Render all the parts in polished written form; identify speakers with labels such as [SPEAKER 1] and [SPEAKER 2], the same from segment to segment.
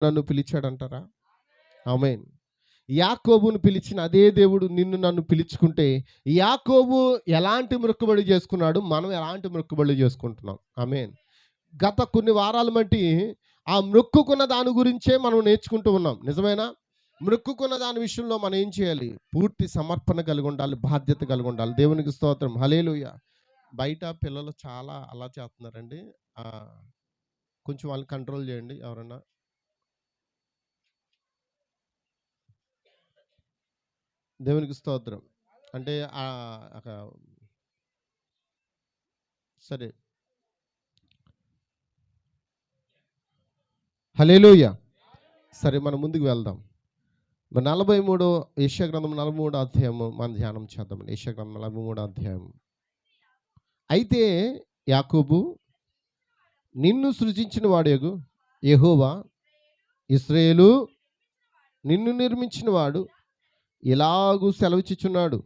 [SPEAKER 1] నన్ను పిలిచాడంటారా? ఆమేన్. యాకోబును పిలిచిన అదే దేవుడు నిన్ను నన్ను పిలుచుకుంటే, యాకోబు ఎలాంటి మొక్కుబడి చేసుకున్నాడు, మనం ఎలాంటి మొక్కుబడులు చేసుకుంటున్నాం. ఆమేన్. గత కొన్ని వారాల బట్టి ఆ మొక్కుకున్న దాని గురించే మనం నేర్చుకుంటూ ఉన్నాం. నిజమేనా? మొక్కుకున్న దాని విషయంలో మనం ఏం చేయాలి? పూర్తి సమర్పణ కలిగి ఉండాలి, బాధ్యత కలిగి ఉండాలి. దేవునికి స్తోత్రం. హల్లెలూయా. బయట పిల్లలు చాలా అలా చేస్తున్నారండి. కొంచెం వాళ్ళని కంట్రోల్ చేయండి ఎవరన్నా. దేవునికి స్తోత్రం. అంటే సరే. హల్లెలూయా. సరే, మనం ముందుకు వెళ్దాం. 43 యెషయా గ్రంథం 43 అధ్యాయము మనం ధ్యానం చేద్దాం. యెషయా గ్రంథం 43 అధ్యాయం. అయితే యాకోబు, నిన్ను సృజించిన వాడేగు యెహోవా, ఇశ్రాయేలు నిన్ను నిర్మించిన వాడు ఇలాగూ సెలవిచ్చుచున్నాడు,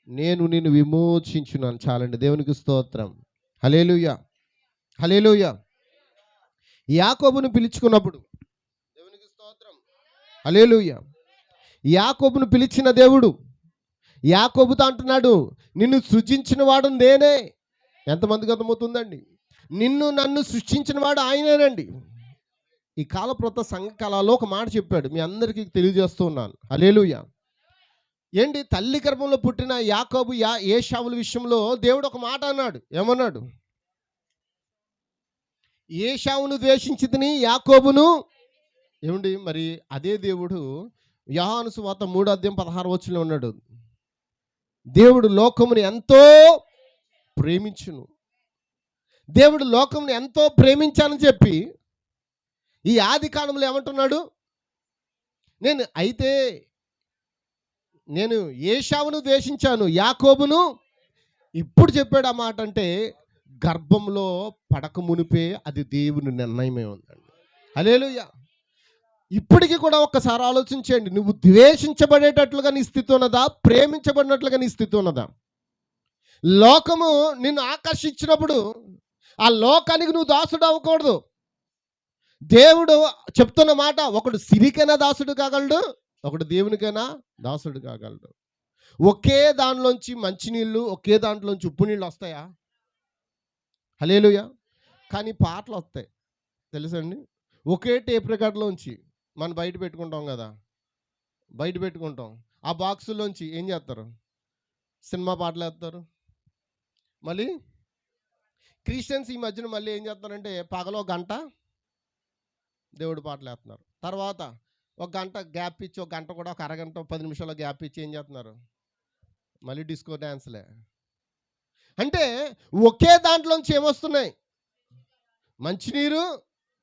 [SPEAKER 1] నేను నిన్ను విమోచించున్నాను. చాలండి. దేవునికి స్తోత్రం. హల్లెలూయా. హల్లెలూయా. యాకోబును పిలుచుకున్నప్పుడు, దేవునికి స్తోత్రం. హల్లెలూయా. యాకోబును పిలిచిన దేవుడు యాకోబుతో అంటున్నాడు, నిన్ను సృజించిన వాడు నేనే. ఎంతమందికి అర్థమవుతుందండి? నిన్ను నన్ను సృష్టించిన వాడు ఆయనేనండి. ఈ కాలప్రత సంఘకాలలో ఒక మాట చెప్పాడు, మీ అందరికీ తెలియజేస్తూ ఉన్నాను. హల్లెలూయా. ఏంటి? తల్లి గర్భంలో పుట్టిన యాకోబు ఏశావుల విషయంలో దేవుడు ఒక మాట అన్నాడు. ఏమన్నాడు? ఏశావును ద్వేషించితిని, యాకోబును. ఏమండి? మరి అదే దేవుడు యోహాను సువార్త 3:16 ఉన్నాడు. దేవుడు లోకముని ఎంతో ప్రేమించును. దేవుడు లోకముని ఎంతో ప్రేమించానని చెప్పి ఈ ఆది కాలంలో ఏమంటున్నాడు? నేను ఏశావును ద్వేషించాను, యాకోబును. ఇప్పుడు చెప్పాడు ఆ మాట. అంటే గర్భంలో పడక మునిపే అది దేవుని నిర్ణయమే ఉందండి. హల్లెలూయా. ఇప్పటికీ కూడా ఒక్కసారి ఆలోచించండి, నువ్వు ద్వేషించబడేటట్లుగా నీ స్థితి ఉన్నదా, ప్రేమించబడినట్లుగా నీ స్థితి ఉన్నదా? లోకము నిన్ను ఆకర్షించినప్పుడు ఆ లోకానికి నువ్వు దాసుడు అవ్వకూడదు. దేవుడు చెప్తున్న మాట, ఒకడు సిరికైనా దాసుడు కాగలడు, ఒకడు దేవునికైనా దాసుడు కాగలడు. ఒకే దానిలోంచి మంచినీళ్ళు, ఒకే దాంట్లోంచి ఉప్పు నీళ్ళు వస్తాయా? హల్లెలూయా. కానీ పాటలు వస్తాయి తెలుసండి. ఒకే టేప్ రికార్డులోంచి మనం బయట పెట్టుకుంటాం కదా, బయట పెట్టుకుంటాం. ఆ బాక్సులోంచి ఏం చేస్తారు? సినిమా పాటలు వేస్తారు. మళ్ళీ క్రిస్టియన్స్ ఈ మధ్యన మళ్ళీ ఏం చేస్తారంటే, పగలో గంట దేవుడి పాటలు వేస్తున్నారు. తర్వాత ఒక గంట గ్యాప్ ఇచ్చి, ఒక గంట కూడా ఒక అరగంట 10 నిమిషాల గ్యాప్ ఇచ్చి ఏం చేస్తున్నారు? మళ్ళీ డిస్కో డ్యాన్స్లే. అంటే ఒకే దాంట్లోంచి ఏమొస్తున్నాయి? మంచినీరు,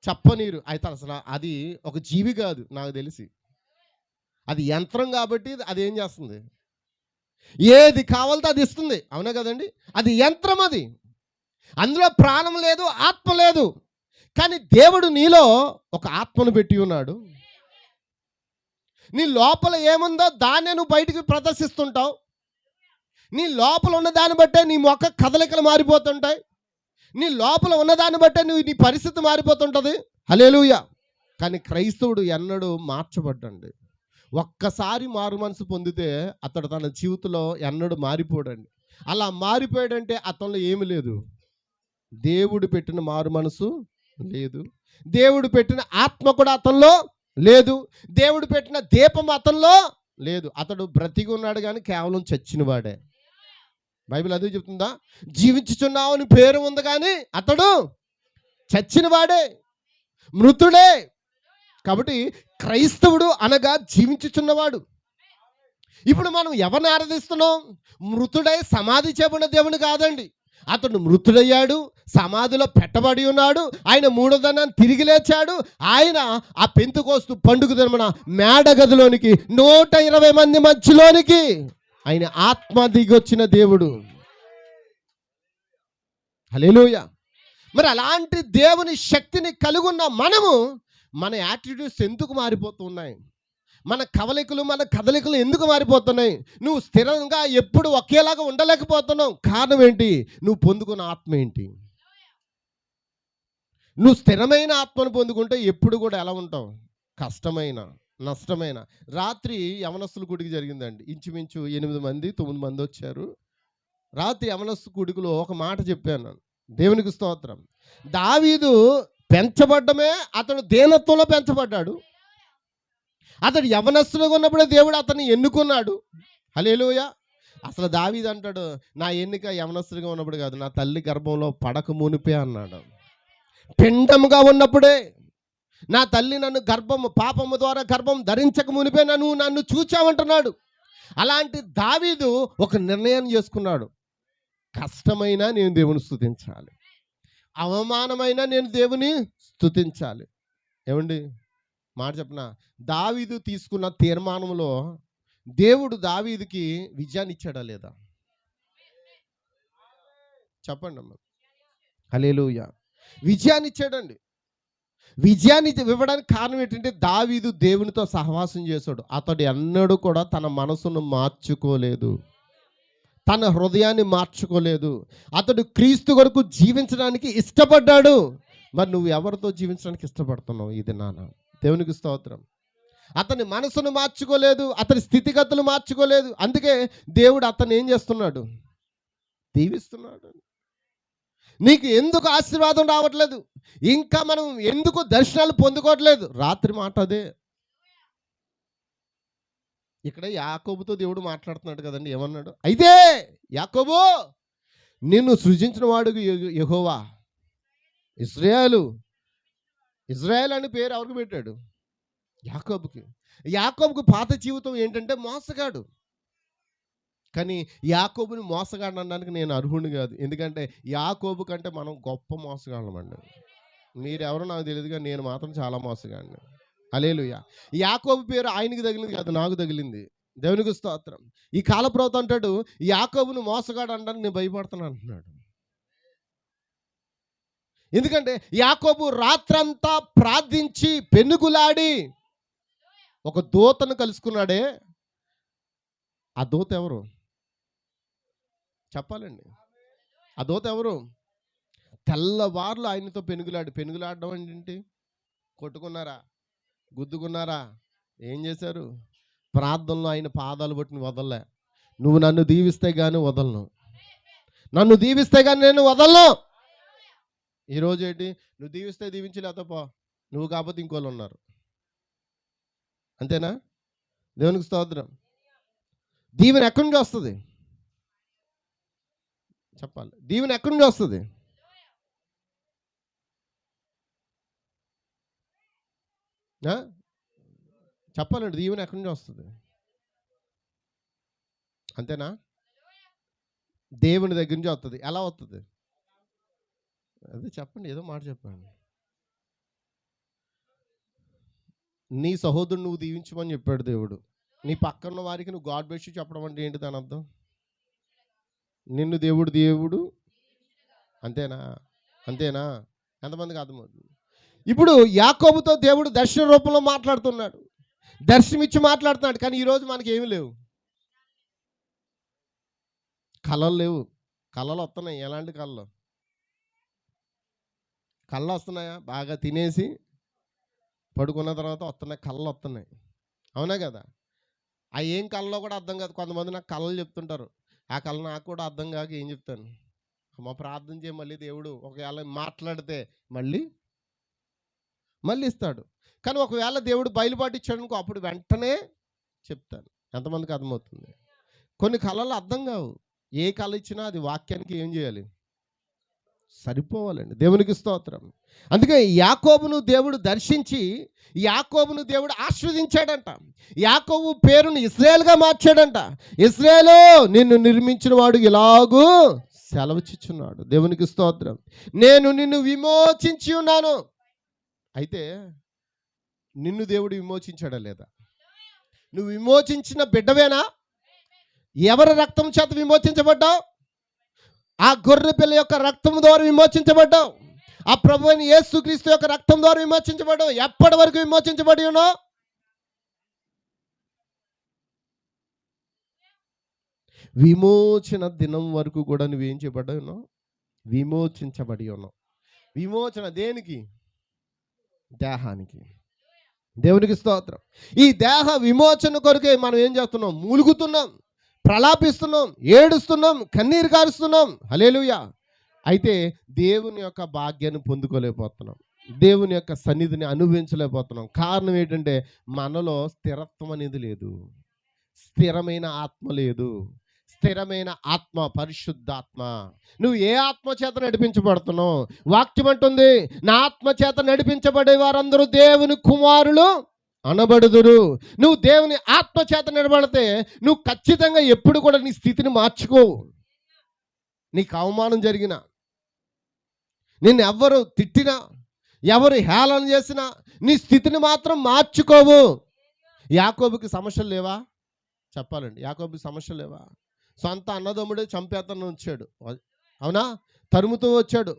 [SPEAKER 1] చప్పనీరు. అయితే అసలు అది ఒక జీవి కాదు, నాకు తెలిసి అది యంత్రం. కాబట్టి అది ఏం చేస్తుంది? ఏది కావాలంటే అది ఇస్తుంది. అవునా కదండి? అది యంత్రం. అది అందులో ప్రాణం లేదు, ఆత్మ లేదు. కానీ దేవుడు నీలో ఒక ఆత్మను పెట్టి ఉన్నాడు. నీ లోపల ఏముందో దాన్నే నువ్వు బయటికి ప్రదర్శిస్తుంటావు. నీ లోపల ఉన్న దాన్ని బట్టే నీ మొక్క కదలికలు మారిపోతుంటాయి. నీ లోపల ఉన్నదాన్ని బట్టే నీ పరిస్థితి మారిపోతుంటుంది. హల్లెలూయా. కానీ క్రైస్తవుడు ఎన్నడూ మార్చబడ్డండి. ఒక్కసారి మారు మనసు పొందితే అతడు తన జీవితంలో ఎన్నడూ మారిపోడండి. అలా మారిపోయాడంటే అతనిలో ఏమి లేదు? దేవుడు పెట్టిన మారు మనసు లేదు, దేవుడు పెట్టిన ఆత్మ కూడా అతనిలో లేదు, దేవుడు పెట్టిన దీపం అతనిలో లేదు. అతడు బ్రతికి ఉన్నాడు కానీ కేవలం చచ్చిన వాడే. బైబిల్ అదే చెప్తుందా? జీవించుచున్నావు అని పేరు ఉంది కానీ అతడు చచ్చిన వాడే, మృతుడే. కాబట్టి క్రైస్తవుడు అనగా జీవించుచున్నవాడు. ఇప్పుడు మనం ఎవరిని ఆరాధిస్తున్నాం? మృతుడై సమాధి చేయబడిన దేవుని కాదండి. అతడు మృతుడయ్యాడు, సమాధిలో పెట్టబడి ఉన్నాడు, ఆయన మూడో దినాన తిరిగి లేచాడు. ఆయన ఆ పెంతెకోస్తు పండుగ దినమున మేడగదిలోనికి 120 మంది మధ్యలోనికి ఆయన ఆత్మ దిగొచ్చిన దేవుడు. హల్లెలూయా. మరి అలాంటి దేవుని శక్తిని కలిగి ఉన్న మనము, మన యాటిట్యూడ్స్ ఎందుకు మారిపోతున్నాయి? మన కవలికలు, మన కదలికలు ఎందుకు మారిపోతున్నాయి? నువ్వు స్థిరంగా ఎప్పుడు ఒకేలాగా ఉండలేకపోతున్నావు. కారణం ఏంటి? నువ్వు పొందుకున్న ఆత్మ ఏంటి? నువ్వు స్థిరమైన ఆత్మను పొందుకుంటే ఎప్పుడు కూడా ఎలా ఉంటావు? కష్టమైన, నష్టమైన. రాత్రి యవనస్తుల కూడిక జరిగిందండి. ఇంచుమించు 8 మంది, 9 మంది వచ్చారు. రాత్రి యవనస్తు కూడికలో ఒక మాట చెప్పాను నేను. దేవునికి స్తోత్రం. దావీదు పెంచబడ్డమే, అతడు దీనత్వంలో పెంచబడ్డాడు. అతడు యవనస్తులుగా ఉన్నప్పుడే దేవుడు అతన్ని ఎన్నుకున్నాడు. హల్లెలూయా. అసలు దావీదు అంటాడు, నా ఎన్నిక యవనస్తులుగా ఉన్నప్పుడు కాదు, నా తల్లి గర్భంలో పడక మునిపే అన్నాడు. పిండముగా ఉన్నప్పుడే, నా తల్లి నన్ను పాపము ద్వారా గర్భం ధరించక మునిపే నన్ను చూచావంటున్నాడు. అలాంటి దావీదు ఒక నిర్ణయం చేసుకున్నాడు. కష్టమైనా నేను దేవుని స్తుతించాలి, అవమానమైనా నేను దేవుని స్తుతించాలి. ఏమండి మాట చెప్పనా? దావీదు తీసుకున్న తీర్మానంలో దేవుడు దావీదుకి విజయాన్ని ఇచ్చాడా లేదా? చెప్పండి అమ్మ. హల్లెలూయా. విజయాన్ని ఇచ్చాడండి. విజయాన్ని ఇవ్వడానికి కారణం ఏంటంటే దావీదు దేవునితో సహవాసం చేశాడు. అతడు ఎన్నడూ కూడా తన మనసును మార్చుకోలేదు, తన హృదయాన్ని మార్చుకోలేదు. అతడు క్రీస్తు కొరకు జీవించడానికి ఇష్టపడ్డాడు. మరి నువ్వు ఎవరితో జీవించడానికి ఇష్టపడుతున్నావు ఇది నాన్న? దేవునికి స్తోత్రం. అతని మనసును మార్చుకోలేదు, అతని స్థితిగతులు మార్చుకోలేదు. అందుకే దేవుడు అతన్ని ఏం చేస్తున్నాడు? దీవిస్తున్నాడు. నీకు ఎందుకు ఆశీర్వాదం రావట్లేదు? ఇంకా మనం ఎందుకు దర్శనాలు పొందుకోవట్లేదు? రాత్రి మాట అదే. ఇక్కడ యాకోబుతో దేవుడు మాట్లాడుతున్నాడు కదండి. ఏమన్నాడు? అయితే యాకోబు, నిన్ను సృజించిన వాడు యెహోవా. ఇజ్రాయేల్ అని పేరు ఎవరికి పెట్టాడు? యాకోబుకి. యాకోబుకు పాత జీవితం ఏంటంటే మోసగాడు. కానీ యాకోబుని మోసగాడు అనడానికి నేను అర్హుడిని కాదు. ఎందుకంటే యాకోబు కంటే మనం గొప్ప మోసగాళ్ళం అండి. మీరెవరో నాకు తెలియదు, కానీ నేను మాత్రం చాలా మోసగాడిని. హల్లెలూయా. యాకోబు పేరు ఆయనకి తగిలింది కాదు, నాకు తగిలింది. దేవునికి స్తోత్రం. ఈ కాలప్రవక్త అంటాడు, యాకోబును మోసగాడు అనడానికి నేను భయపడుతున్నాను అంటున్నాడు. ఎందుకంటే యాకోబు రాత్రంతా ప్రార్థించి పెనుగులాడి ఒక దూతను కలుసుకున్నాడే. ఆ దూత ఎవరు చెప్పాలండి? ఆ దూత ఎవరు? తెల్లవార్లు ఆయనతో పెనుగులాడడం ఏంటి? కొట్టుకున్నారా? గుద్దుకున్నారా? ఏం చేశారు? ప్రార్థనలో ఆయన పాదాలు పట్టుని వదలలే. నువ్వు నన్ను దీవిస్తే కానీ వదలను, నన్ను దీవిస్తే కానీ నేను వదలను. ఈరోజు ఏంటి? నువ్వు దీవిస్తే దీవించి, లేకపోతే పో, నువ్వు కాకపోతే ఇంకోళ్ళు ఉన్నారు. అంతేనా? దేవునికి స్తోత్రం. దీవెన ఎక్కడి నుంచి వస్తుంది? చెప్పాలి. దీవెన ఎక్కడి నుంచి వస్తుంది? చెప్పాలండి. దీవెన ఎక్కడి నుంచి వస్తుంది? అంతేనా? దేవుని దగ్గర నుంచి వస్తుంది. ఎలా వస్తుంది? అదే చెప్పండి, ఏదో మాట చెప్పండి. నీ సహోదరుడు నువ్వు దీవించమని చెప్పాడు దేవుడు. నీ పక్కన వారికి నువ్వు గాడ్ బ్లెస్ యూ చెప్పడం అంటే ఏంటి దాని అర్థం? నిన్ను దేవుడు అంతేనా? అంతేనా? ఎంతమందికి అర్థమవుతుంది? ఇప్పుడు యాకోబుతో దేవుడు దర్శన రూపంలో మాట్లాడుతున్నాడు, దర్శనమిచ్చి మాట్లాడుతున్నాడు. కానీ ఈరోజు మనకి ఏమి లేవు, కళలు లేవు. కళలు వస్తున్నాయి. ఎలాంటి కళలు? కళ్ళు వస్తున్నాయా? బాగా తినేసి పడుకున్న తర్వాత వస్తున్నాయి, కళ్ళు వస్తున్నాయి. అవునా కదా? ఆ ఏం కళ్ళలో కూడా అర్థం కాదు. కొంతమంది నాకు కళలు చెప్తుంటారు. ఆ కళ నాకు కూడా అర్థం కాక ఏం చెప్తాను? అమ్మ ప్రార్థన చేయ, మళ్ళీ దేవుడు ఒకవేళ మాట్లాడితే మళ్ళీ ఇస్తాడు. కానీ ఒకవేళ దేవుడు బయలుపాటు ఇచ్చాడు అనుకో, అప్పుడు వెంటనే చెప్తాను. ఎంతమందికి అర్థమవుతుంది? కొన్ని కళలు అర్థం కావు. ఏ కళ ఇచ్చినా అది వాక్యానికి ఏం చేయాలి? సరిపోవాలండి. దేవునికి స్తోత్రం. అందుకే యాకోబును దేవుడు దర్శించి యాకోబును దేవుడు ఆశీర్వదించాడంట. యాకోబు పేరును ఇశ్రాయేలుగా మార్చాడంట. ఇశ్రాయేలు, నిన్ను నిర్మించిన వాడు ఇలాగూ సెలవుచ్చిచున్నాడు. దేవునికి స్తోత్రం. నేను నిన్ను విమోచించి ఉన్నాను. అయితే నిన్ను దేవుడు విమోచించాడా లేదా? నువ్వు విమోచించిన బిడ్డవేనా? ఎవరి రక్తం చేత విమోచించబడ్డావు? ఆ గొర్రె పిల్ల యొక్క రక్తం ద్వారా విమోచించబడ్డావు. ఆ ప్రభువైన యేసుక్రీస్తు యొక్క రక్తం ద్వారా విమోచించబడ్డావు. ఎప్పటి వరకు విమోచించబడి ఉన్నావు? విమోచన దినం వరకు కూడా నువ్వేం చేయబడి ఉన్నావు? విమోచించబడి ఉన్నావు. విమోచన దేనికి? దేహానికి. దేవునికి స్తోత్రం. ఈ దేహ విమోచన కొరకే మనం ఏం చేస్తున్నాం? మూలుగుతున్నాం, ప్రలాపిస్తున్నాం, ఏడుస్తున్నాం, కన్నీరు కారుస్తున్నాం. హల్లెలూయా. అయితే దేవుని యొక్క భాగ్యాన్ని పొందుకోలేకపోతున్నాం, దేవుని యొక్క సన్నిధిని అనుభవించలేకపోతున్నాం. కారణం ఏంటంటే మనలో స్థిరత్వం అనేది లేదు, స్థిరమైన ఆత్మ లేదు. స్థిరమైన ఆత్మ పరిశుద్ధాత్మ. నువ్వు ఏ ఆత్మ చేత నడిపించబడుతున్నావు? వాక్యం అంటుంది, నా ఆత్మ చేత నడిపించబడే వారందరూ దేవుని కుమారులు అనబడుదురు. నువ్వు దేవుని ఆత్మ చేత నిలబడితే నువ్వు ఖచ్చితంగా ఎప్పుడు కూడా నీ స్థితిని మార్చుకోవు. నీకు అవమానం జరిగినా, నిన్ను ఎవరు తిట్టినా, ఎవరు హేళన చేసినా నీ స్థితిని మాత్రం మార్చుకోవు. యాకోబుకి సమస్యలు లేవా? చెప్పాలండి, యాకోబుకి సమస్యలు లేవా? సొంత అన్నదమ్ముడే చంపేతను వచ్చాడు, అవునా? తరుముతూ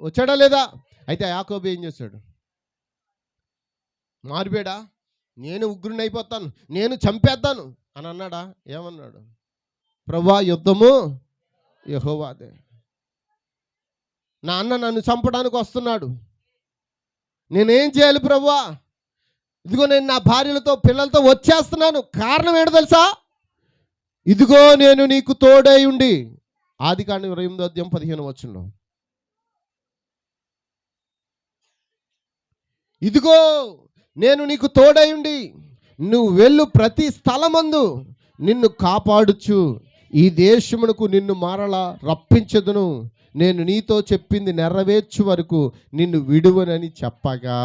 [SPEAKER 1] వచ్చాడా లేదా? అయితే యాకోబు ఏం చేశాడు? మారిపోయాడా? నేను ఉగ్రుని అయిపోతాను, నేను చంపేద్దాను అని అన్నాడా? ఏమన్నాడు? ప్రభువా, యుద్ధము యెహోవాదే, నా అన్న నన్ను చంపడానికి వస్తున్నాడు, నేనేం చేయాలి ప్రభువా? ఇదిగో నేను నా భార్యలతో పిల్లలతో వచ్చేస్తున్నాను. కారణం ఏంటో తెలుసా? ఇదిగో నేను నీకు తోడై ఉండి. ఆదికాండం 28:15 ఇదిగో నేను నీకు తోడై ఉండి నువ్వు వెళ్ళు ప్రతి స్థలమందు నిన్ను కాపాడుచు ఈ దేశమునకు నిన్ను మరలా రప్పించదును, నేను నీతో చెప్పింది నెరవేర్చు వరకు నిన్ను విడువనని చెప్పగా,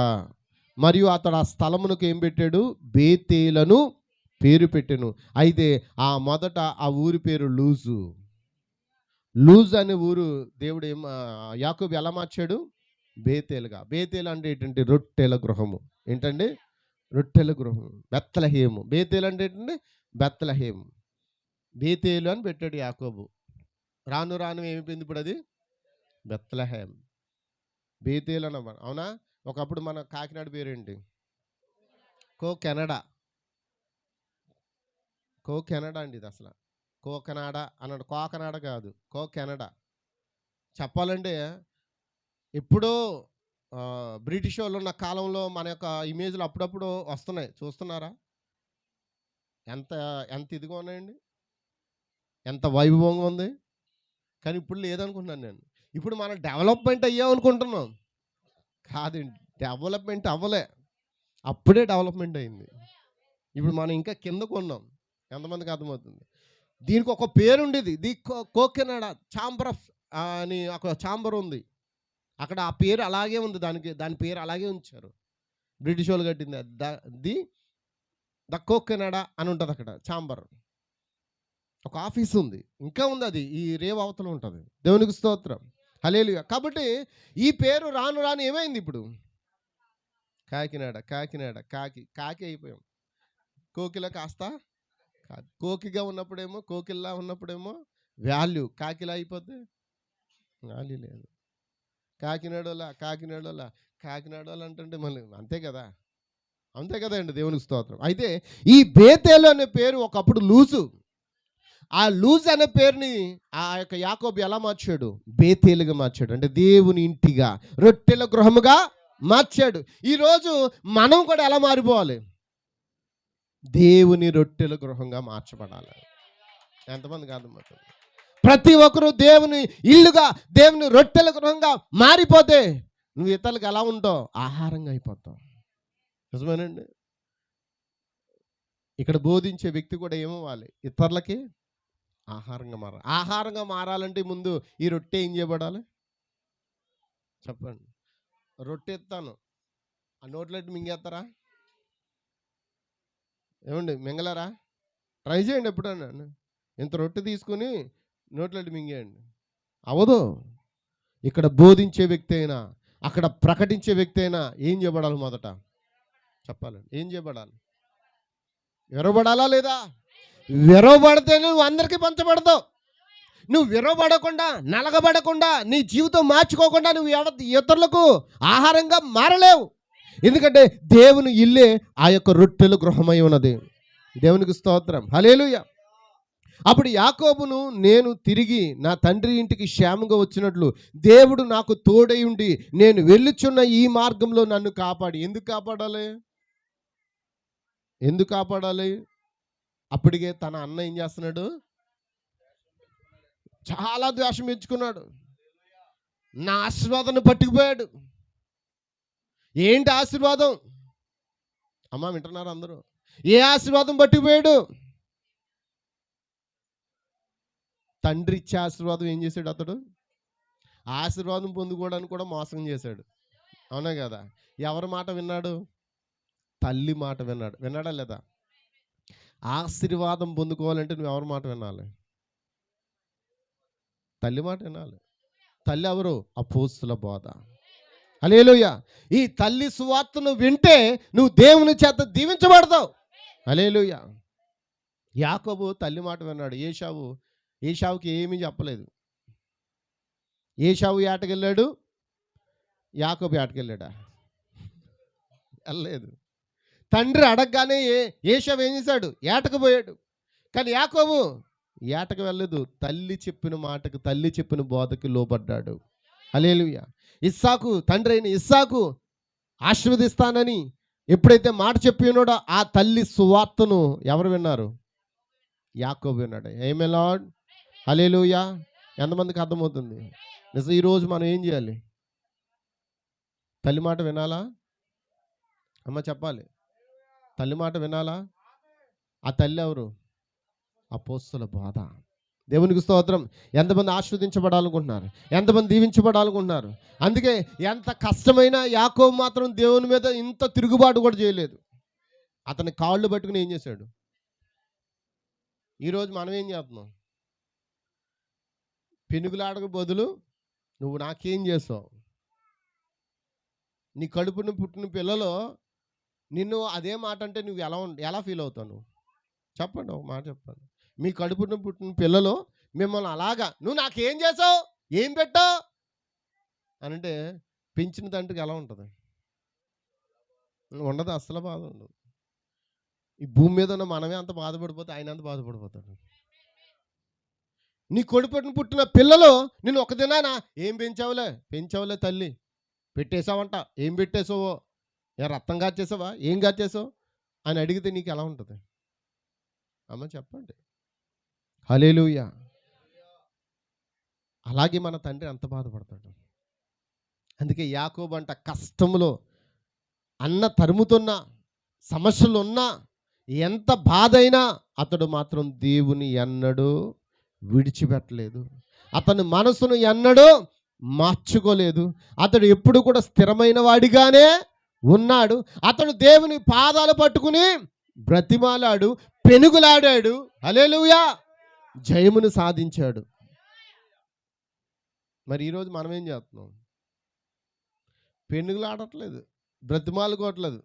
[SPEAKER 1] మరియు అతడు ఆ స్థలమునకు ఏం పెట్టాడు? బేతేలను పేరు పెట్టెను. అయితే ఆ మొదట ఆ ఊరి పేరు లూజు. లూజ్ అనే ఊరు దేవుడు యాకోబు ఎలా మార్చాడు? బేతేలుగా. బేతేలు అంటే ఏంటంటే రొట్టెల గృహము. ఏంటండి? రొట్టెల గృహం. బెత్లెహేము. బేతేలు అంటే ఏంటంటే బెత్లెహేము. బేతేలు అని పెట్టాడు యాకోబు. రాను రాను ఏమైపోయింది ఇప్పుడు? అది బెత్లెహేం. బేతేలు అన్నమాట, అవునా? ఒకప్పుడు మన కాకినాడ పేరేంటి? కెనడా. కెనడా అండి. ఇది అసలు కెనడా అన్నాడు. కాకినాడ కాదు, కెనడా. చెప్పాలంటే ఎప్పుడో బ్రిటిష్ వాళ్ళు ఉన్న కాలంలో మన యొక్క ఇమేజ్లు అప్పుడప్పుడు వస్తున్నాయి, చూస్తున్నారా? ఎంత ఎంత ఇదిగా ఉన్నాయండి, ఎంత వైభవంగా ఉంది. కానీ ఇప్పుడు లేదనుకుంటున్నాను నేను. ఇప్పుడు మనం డెవలప్మెంట్ అయ్యామనుకుంటున్నాం. కాదండి, డెవలప్మెంట్ అవ్వలే, అప్పుడే డెవలప్మెంట్ అయింది. ఇప్పుడు మనం ఇంకా కిందకు ఉన్నాం. ఎంతమందికి అర్థమవుతుంది? దీనికి ఒక పేరు ఉండేది, ది కోకెనడా ఛాంబర్ ఆఫ్ అని ఒక ఛాంబర్ ఉంది అక్కడ. ఆ పేరు అలాగే ఉంది, దాని పేరు అలాగే ఉంచారు. బ్రిటిష్ వాళ్ళు కట్టింది. ద కోకెనడా అని ఉంటుంది అక్కడ ఛాంబర్. ఒక ఆఫీస్ ఉంది, ఇంకా ఉంది, అది ఈ రేవ్ అవతల ఉంటుంది. దేవునికి స్తోత్రం, హల్లెలూయా. కాబట్టి ఈ పేరు రాను రాను ఏమైంది? ఇప్పుడు కాకినాడ, కాకి అయిపోయాం. కోకిల కాస్త కాదు. కోకిగా ఉన్నప్పుడేమో, కోకిల్లా ఉన్నప్పుడేమో వాల్యూ, కాకిలా అయిపోతే వాల్యూ లేదు. కాకినాడోళ్ళ అంటే మళ్ళీ అంతే కదా అండి. దేవునికి స్తోత్రం. అయితే ఈ బేతేలు అనే పేరు ఒకప్పుడు లూజు. ఆ లూజ్ అనే పేరుని ఆ యొక్క యాకోబు ఎలా మార్చాడు? బేతేలుగా మార్చాడు. అంటే దేవుని ఇంటిగా, రొట్టెల గృహముగా మార్చాడు. ఈరోజు మనం కూడా ఎలా మారిపోవాలి? దేవుని రొట్టెల గృహంగా మార్చబడాలి. ఎంతమంది కాదు? ప్రతి ఒక్కరూ దేవుని ఇల్లుగా, దేవుని రొట్టెల గృహంగా మారిపోతే నువ్వు ఇతరులకు ఎలా ఉంటావు? ఆహారంగా అయిపోతావు. నిజమేనండి. ఇక్కడ బోధించే వ్యక్తి కూడా ఏమవ్వాలి? ఇతరులకి ఆహారంగా మారాలంటే ముందు ఈ రొట్టె ఏం చేయబడాలి? చెప్పండి. రొట్టె ఎత్తాను, ఆ నోట్లెట్ మింగేస్తారా? ఏమండి, మింగలరా? ట్రై చేయండి ఎప్పుడన్నా. ఇంత రొట్టె తీసుకుని నోట్లెట్ మింగేయండి, అవదు. ఇక్కడ బోధించే వ్యక్తి అయినా, అక్కడ ప్రకటించే వ్యక్తి అయినా ఏం చేయబడాలి? మొదట చెప్పాలండి, ఏం చేయబడాలి? విరవబడాలా లేదా? విరవబడితే నువ్వు అందరికీ పంచబడతావు. నువ్వు విరవబడకుండా, నలగబడకుండా, నీ జీవితం మార్చుకోకుండా నువ్వు ఇతరులకు ఆహారంగా మారలేవు. ఎందుకంటే దేవుని ఇల్లే ఆ యొక్క రొట్టెల గృహమై ఉన్నది. దేవునికి స్తోత్రం, హల్లెలూయా. అప్పుడు యాకోబును, నేను తిరిగి నా తండ్రి ఇంటికి క్షేమంగా వచ్చినట్లు దేవుడు నాకు తోడై ఉండి నేను వెళ్ళుచున్న ఈ మార్గంలో నన్ను కాపాడి. ఎందుకు కాపాడాలి? ఎందుకు కాపాడాలి? అప్పటికే తన అన్న ఏం చేస్తున్నాడు? చాలా ద్వేషం పెంచుకున్నాడు. నా ఆశీర్వాదాన్ని పట్టుకుపోయాడు. ఏంటి ఆశీర్వాదం? అమ్మ వింటున్నారు అందరూ? ఏ ఆశీర్వాదం పట్టుకుపోయాడు? తండ్రి ఇచ్చే ఆశీర్వాదం ఏం చేశాడు అతడు? ఆశీర్వాదం పొందుకోవడానికి కూడా మోసం చేశాడు. అవునా కదా? ఎవరి మాట విన్నాడు? తల్లి మాట విన్నాడు. విన్నాడా లేదా? ఆశీర్వాదం పొందుకోవాలంటే నువ్వు ఎవరి మాట వినాలి? తల్లి మాట వినాలి. తల్లి ఎవరు? అపోస్తుల బోధ. హల్లెలూయా. ఈ తల్లి సువార్తను వింటే నువ్వు దేవుని చేత దీవించబడతావు. హల్లెలూయా. యాకోబు తల్లి మాట విన్నాడు. ఏశావుకి ఏమీ చెప్పలేదు. ఏశావు ఏటకెళ్ళాడు, యాకోబు ఏటకెళ్ళాడా? వెళ్ళలేదు. తండ్రి అడగగానే ఏశావు ఏం చేశాడు? ఏటకపోయాడు. కానీ యాకోబు ఏటకు వెళ్ళలేదు. తల్లి చెప్పిన మాటకు, తల్లి చెప్పిన బోధకు లోబడ్డాడు. హల్లెలూయా. ఇస్సాకు, తండ్రి అయిన ఇస్సాకు ఆశీర్వదిస్తానని ఎప్పుడైతే మాట చెప్పి ఉన్నాడో ఆ తల్లి సువార్తను ఎవరు విన్నారు? యాకోబు విన్నాడు. ఆమేన్ లార్డ్. హల్లెలూయా. ఎంతమందికి అర్థమవుతుంది? నిజం. ఈరోజు మనం ఏం చేయాలి? తల్లి మాట వినాలా? అమ్మ చెప్పాలి. తల్లి మాట వినాలా? ఆ తల్లి ఎవరు? అపోస్తుల బోధ. దేవునికి స్తోత్రం. ఎంతమంది ఆశీర్వదించబడాలనుకుంటున్నారు? ఎంతమంది దీవించబడాలనుకుంటున్నారు? అందుకే ఎంత కష్టమైన యాకోబు మాత్రం దేవుని మీద ఇంత తిరుగుబాటు కూడా చేయలేదు. అతని కాళ్ళు పట్టుకుని ఏం చేశాడు? ఈరోజు మనం ఏం చేస్తున్నాం? పెనుగులాడకు బదులు నువ్వు నాకేం చేసావు? నీ కడుపును పుట్టిన పిల్లలో నిన్ను అదే మాట అంటే నువ్వు ఎలా ఫీల్ అవుతావు? నువ్వు చెప్పండి, ఒక మాట చెప్పండి. మీ కడుపును పుట్టిన పిల్లలు మిమ్మల్ని అలాగా నువ్వు నాకేం చేసావు, ఏం పెట్టావు అని అంటే పెంచిన తండ్రికి ఎలా ఉంటుంది? ఉండదు, అస్సలు బాధ ఉండదు. ఈ భూమి మీద ఉన్న మనమే అంత బాధపడిపోతే ఆయన అంత బాధపడిపోతాడు. నీ కడుపును పుట్టిన పిల్లలు నిన్ను ఒక దినాన ఏం పెంచావులే తల్లి, పెట్టేసావంట, ఏం పెట్టేసావో, రక్తం కాచేసావా, ఏం కాచేసావు అని అడిగితే నీకు ఎలా ఉంటుంది? అమ్మ చెప్పండి. హల్లెలూయా. అలాగే మన తండ్రి అంత బాధపడతాడు. అందుకే యాకోబు అంట కష్టంలో, అన్న తరుముతున్నా, సమస్యలు ఉన్నా, ఎంత బాధ అయినా అతడు మాత్రం దేవుని ఎన్నడూ విడిచిపెట్టలేదు. అతని మనసును ఎన్నడూ మార్చుకోలేదు. అతడు ఎప్పుడు కూడా స్థిరమైన వాడిగానే ఉన్నాడు. అతడు దేవుని పాదాలు పట్టుకుని బ్రతిమాలాడు, పెనుగులాడాడు. హల్లెలూయా. జయమును సాధించాడు. మరి ఈరోజు మనం ఏం చేస్తున్నాం? పెనుగులాడట్లేదు, బ్రతిమాలుకోవట్లేదు.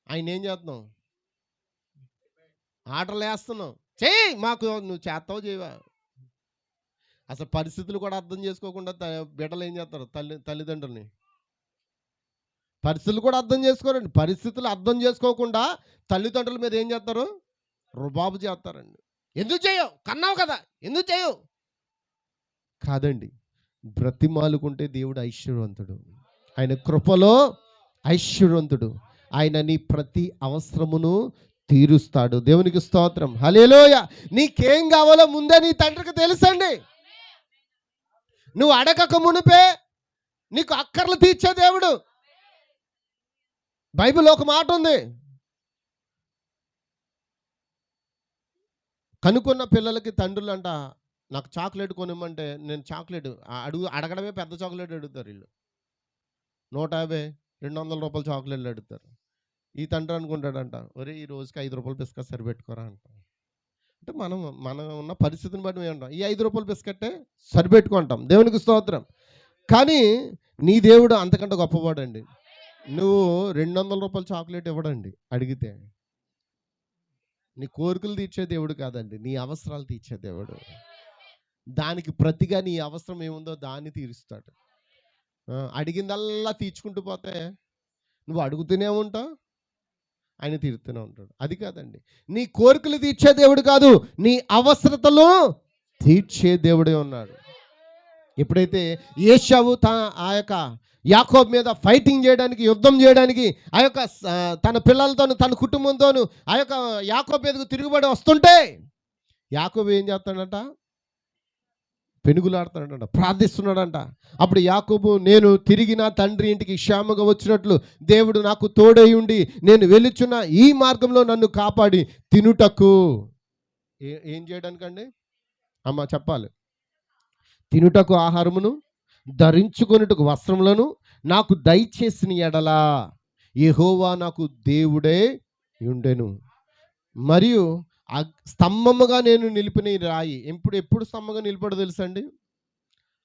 [SPEAKER 1] ఆయన ఏం చేస్తున్నాం? ఆటలు వేస్తున్నాం. చెయ్యి, మాకు నువ్వు చేస్తావు చేయవా? అసలు పరిస్థితులు కూడా అర్థం చేసుకోకుండా బిడ్డలు ఏం చేస్తారు? తల్లిదండ్రుల్ని పరిస్థితులు కూడా అర్థం చేసుకోరండి. పరిస్థితులు అర్థం చేసుకోకుండా తల్లిదండ్రుల మీద ఏం చేస్తారు? రుబాబు చేస్తారండి. ఎందుకు చేయవు? కన్నావు కదా, ఎందుకు చేయవు? కాదండి, బ్రతిమాలుకుంటే దేవుడు ఐశ్వర్యవంతుడు. ఆయన కృపలో ఐశ్వర్యవంతుడు. ఆయన నీ ప్రతి అవసరమును తీరుస్తాడు. దేవునికి స్తోత్రం. హల్లెలూయా. నీకేం కావాలో ముందే నీ తండ్రికి తెలుసండి. నువ్వు అడగక మునిపే నీకు అక్కర్లు తీర్చే దేవుడు. బైబిల్లో ఒక మాట ఉంది, కనుక్కున్న పిల్లలకి తండ్రులు అంట, నాకు చాక్లెట్ కొనిమ్మంటే నేను చాక్లెట్ అడగడమే పెద్ద చాక్లెట్ అడుగుతారు. వీళ్ళు 150, 200 రూపాయల చాక్లెట్లు అడుగుతారు. ఈ తండ్రి అనుకుంటాడంట, ఒరే ఈ రోజుకి 5 రూపాయల బిస్కెట్ సరిపెట్టుకోరా అంట. అంటే మనం ఉన్న పరిస్థితిని బట్టి మేము అంటాం, ఈ 5 రూపాయల బిస్కెట్టే సరిపెట్టుకుంటాం. దేవునికి స్తోత్రం. కానీ నీ దేవుడు అంతకంటే గొప్పవాడండి. నువ్వు 200 రూపాయల చాక్లెట్ ఇవ్వడండి అడిగితే. నీ కోరికలు తీర్చే దేవుడు కాదండి, నీ అవసరాలు తీర్చే దేవుడు. దానికి ప్రతిగా నీ అవసరం ఏముందో దాన్ని తీరుస్తాడు. అడిగిందల్లా తీర్చుకుంటూ పోతే నువ్వు అడుగుతూనే ఉంటావు, ఆయన తీరుతూనే ఉంటాడు. అది కాదండి, నీ కోరికలు తీర్చే దేవుడు కాదు, నీ అవసరతలు తీర్చే దేవుడే ఉన్నాడు. ఎప్పుడైతే ఏశావు ఆ యొక్క యాకోబు మీద ఫైటింగ్ చేయడానికి, యుద్ధం చేయడానికి, ఆ యొక్క తన పిల్లలతోను తన కుటుంబంతోను ఆ యొక్క యాకోబు మీదకు తిరుగుబడి వస్తుంటే యాకోబు ఏం చేస్తాడంట? పెనుగులాడుతున్నాడంట, ప్రార్థిస్తున్నాడంట. అప్పుడు యాకోబు, నేను తిరిగి నా తండ్రి ఇంటికి క్షేమంగా వచ్చినట్లు దేవుడు నాకు తోడై ఉండి నేను వెళ్ళుచున్న ఈ మార్గంలో నన్ను కాపాడి తినుటకు ఏం చేయడానికండి అమ్మ చెప్పాలి? తినుటకు ఆహారమును, ధరించుకొనుటకు వస్త్రములను నాకు దయచేసిన ఎడలా యెహోవా నాకు దేవుడే ఉండెను. మరియు స్తంభముగా నేను నిలిపిన ఈ రాయి ఎప్పుడు స్తంభంగా నిలిపాడో తెలుసా అండి?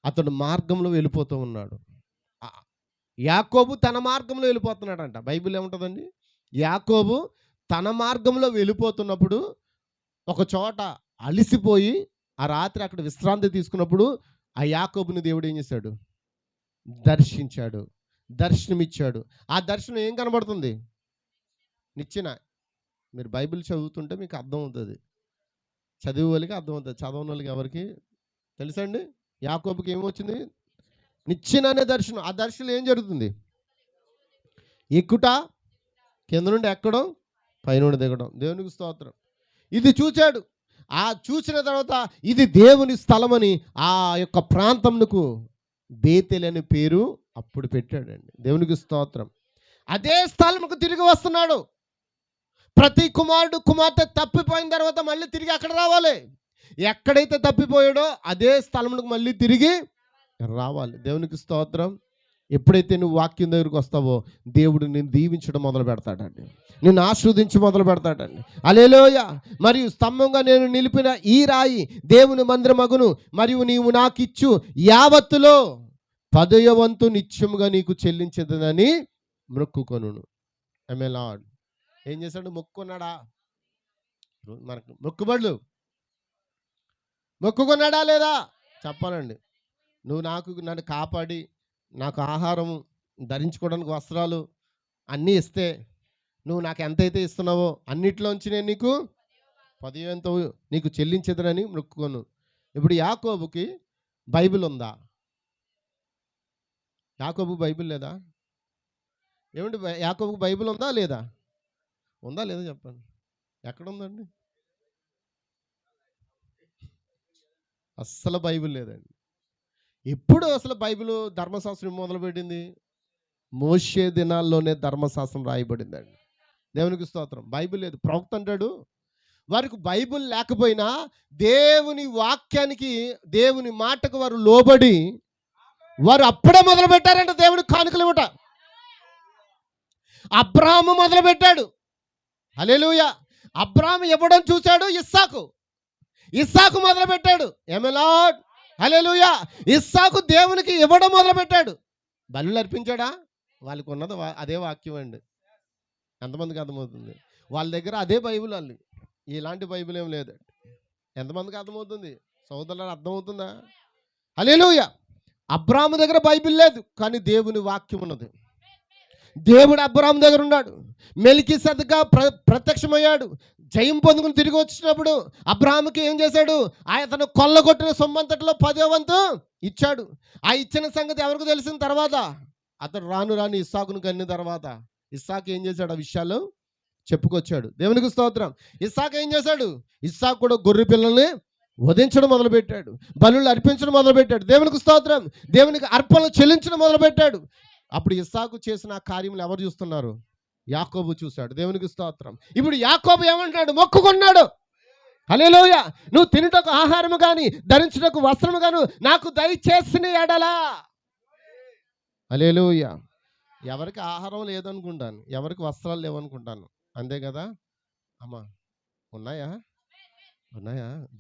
[SPEAKER 1] అతడు మార్గంలో వెళ్ళిపోతూ ఉన్నాడు. యాకోబు తన మార్గంలో వెళ్ళిపోతున్నాడంట. బైబిల్ ఏముంటుందండి? యాకోబు తన మార్గంలో వెళ్ళిపోతున్నప్పుడు ఒక చోట అలిసిపోయి ఆ రాత్రి అక్కడ విశ్రాంతి తీసుకున్నప్పుడు ఆ యాకోబుని దేవుడు ఏం చేశాడు? దర్శించాడు, దర్శనమిచ్చాడు. ఆ దర్శనం ఏం కనబడుతుంది? నిచ్చెన. మీరు బైబిల్ చదువుతుంటే మీకు అర్థమవుతుంది, చదివే వాళ్ళకి అర్థమవుతుంది, చదవని వాళ్ళకి ఎవరికి తెలుసండి? యాకోబుకి ఏమొచ్చింది? నిచ్చెన అనే దర్శనం. ఆ దర్శనం ఏం జరుగుతుంది? ఎక్కుట, కింద నుండి ఎక్కడం, పైనుండి దిగడం. దేవునికి స్తోత్రం. ఇది చూచాడు. ఆ చూసిన తర్వాత ఇది దేవుని స్థలమని ఆ యొక్క ప్రాంతంకు బేతేలు అనే పేరు అప్పుడు పెట్టాడండి. దేవునికి స్తోత్రం. అదే స్థలంకు తిరిగి వస్తున్నాడు. ప్రతి కుమారుడు కుమార్తె తప్పిపోయిన తర్వాత మళ్ళీ తిరిగి అక్కడ రావాలి. ఎక్కడైతే తప్పిపోయాడో అదే స్థలంకు మళ్ళీ తిరిగి రావాలి. దేవునికి స్తోత్రం. ఎప్పుడైతే నువ్వు వాక్యం దగ్గరికి వస్తావో దేవుడు నిన్ను దీవించడం మొదలు పెడతాడండి, నిన్ను ఆశీర్వదించి మొదలు పెడతాడండి. హల్లెలూయా. మరియు స్తంభంగా నేను నిలిపిన ఈ రాయి దేవుని మందిరమగును, మరియు నీవు నాకు ఇచ్చు యావత్తులో 10వ వంతు నిత్యముగా నీకు చెల్లించదనని మొక్కుకొనును. ఆమె లార్డ్ ఏం చేశాడు? మొక్కుకున్నాడా? మనకు మొక్కుకున్నాడా లేదా చెప్పాలండి. నువ్వు నన్ను కాపాడి నాకు ఆహారము, ధరించుకోవడానికి వస్త్రాలు అన్నీ ఇస్తే నువ్వు నాకు ఎంతైతే ఇస్తున్నావో అన్నిట్లోంచి నేను నీకు 10వ వంతు నీకు చెల్లించదనని మొక్కుకోను. ఇప్పుడు యాకోబుకి బైబిల్ ఉందా? యాకోబు బైబిల్ లేదా? ఏమండి, యాకోబుకి బైబిల్ ఉందా లేదా? ఉందా లేదా చెప్పండి. ఎక్కడుందండి? అస్సలు బైబిల్ లేదండి. ఎప్పుడు అసలు బైబిల్ ధర్మశాస్త్రం మొదలుపెట్టింది? మోషే దినాల్లోనే ధర్మశాస్త్రం రాయబడిందండి. దేవునికి స్తోత్రం. బైబిల్ లేదు. ప్రవక్త అంటాడు, వారికి బైబిల్ లేకపోయినా దేవుని వాక్యానికి, దేవుని మాటకు వారు లోబడి వారు అప్పుడే మొదలు పెట్టారంట దేవునికి కానుకలు ఇవ్వట. అబ్రాహాము మొదలు పెట్టాడు. హల్లెలూయా. అబ్రాహాము ఇవ్వడం చూశాడు ఇస్సాకు మొదలు పెట్టాడు. ఆమె లార్డ్. హల్లెలూయా. ఇస్సాకు దేవునికి ఇవ్వడం మొదలు పెట్టాడు. బలులు అర్పించాడా? వాళ్ళకి ఉన్నది అదే వాక్యం అండి. ఎంతమందికి అర్థమవుతుంది? వాళ్ళ దగ్గర అదే బైబిల్. వాళ్ళు ఇలాంటి బైబిల్ ఏం లేదండి. ఎంతమందికి అర్థమవుతుంది? సోదరులకు అర్థమవుతుందా? హల్లెలూయా. అబ్రాహాము దగ్గర బైబిల్ లేదు, కానీ దేవుని వాక్యం ఉన్నది. దేవుడు అబ్రాహాము దగ్గర ఉన్నాడు. మెల్కీసెదెకు ప్రత్యక్షమయ్యాడు. జయం పొందుకుని తిరిగి వచ్చినప్పుడు అబ్రాహాముకి ఏం చేశాడు? అతను కొల్లగొట్టిన సొమ్మంతటిలో 10వ వంతు ఇచ్చాడు. ఆ ఇచ్చిన సంగతి ఎవరికి తెలిసిన తర్వాత అతడు రాను ఇస్సాకును కన్న తర్వాత ఇస్సాకు ఏం చేశాడు? ఆ విషయాలు చెప్పుకొచ్చాడు. దేవునికి స్తోత్రం. ఇస్సాకు ఏం చేశాడు? ఇస్సాకు కూడా గొర్రె పిల్లల్ని వధించడం మొదలుపెట్టాడు, బలులు అర్పించడం మొదలుపెట్టాడు. దేవునికి స్తోత్రం. దేవునికి అర్పణలు చెల్లించడం మొదలుపెట్టాడు. అప్పుడు ఇస్సాకు చేసిన ఆ కార్యములు ఎవరు చూస్తున్నారు? యాకోబు చూశాడు. దేవునికి స్తోత్రం. ఇప్పుడు యాకోబు ఏమంటాడు? మొక్కుకున్నాడు. హల్లెలూయా. నువ్వు తినుటకు ఆహారము కానీ, ధరించుటకు వస్త్రము గాను నాకు దయచేసిన ఎడలా. హల్లెలూయా. ఎవరికి ఆహారం లేదనుకుంటాను, ఎవరికి వస్త్రాలు లేవనుకుంటాను, అంతే కదా అమ్మా? ఉన్నాయా?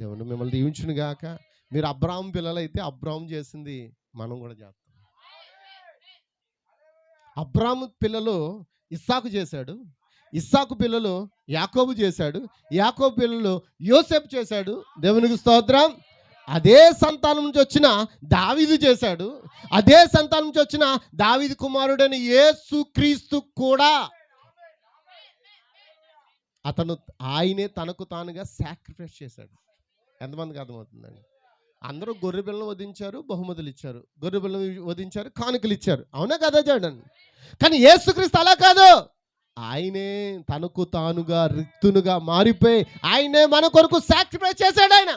[SPEAKER 1] దేవుడు మిమ్మల్ని దీవించును గాక. మీరు అబ్రాహాము పిల్లలైతే అబ్రాహాము చేసింది మనం కూడా చేస్తాం. అబ్రాహాము పిల్లలు ఇస్సాకు చేశాడు, ఇస్సాకు పిల్లలు యాకోబు చేశాడు, యాకోబు పిల్లలు యోసేపు చేశాడు. దేవునికి స్తోత్రం. అదే సంతానం నుంచి వచ్చిన దావీదు చేశాడు. అదే సంతానం నుంచి వచ్చిన దావీదు కుమారుడైన యేసు క్రీస్తు కూడా ఆయనే తనకు తానుగా సాక్రిఫైస్ చేశాడు. ఎంతమందికి అర్థమవుతుందండి? అందరూ గొర్రె పిల్లలు వధించారు, బహుమతులు ఇచ్చారు. గొర్రె పిల్లలు వధించారు, కానుకలు ఇచ్చారు. అవునా కదా చూడండి. కానీ యేసుక్రీస్తు అలా కాదు. ఆయనే తనకు తానుగా రిక్తునుగా మారిపోయి ఆయనే మన కొరకు సాక్రిఫైస్ చేశాడు. ఆయన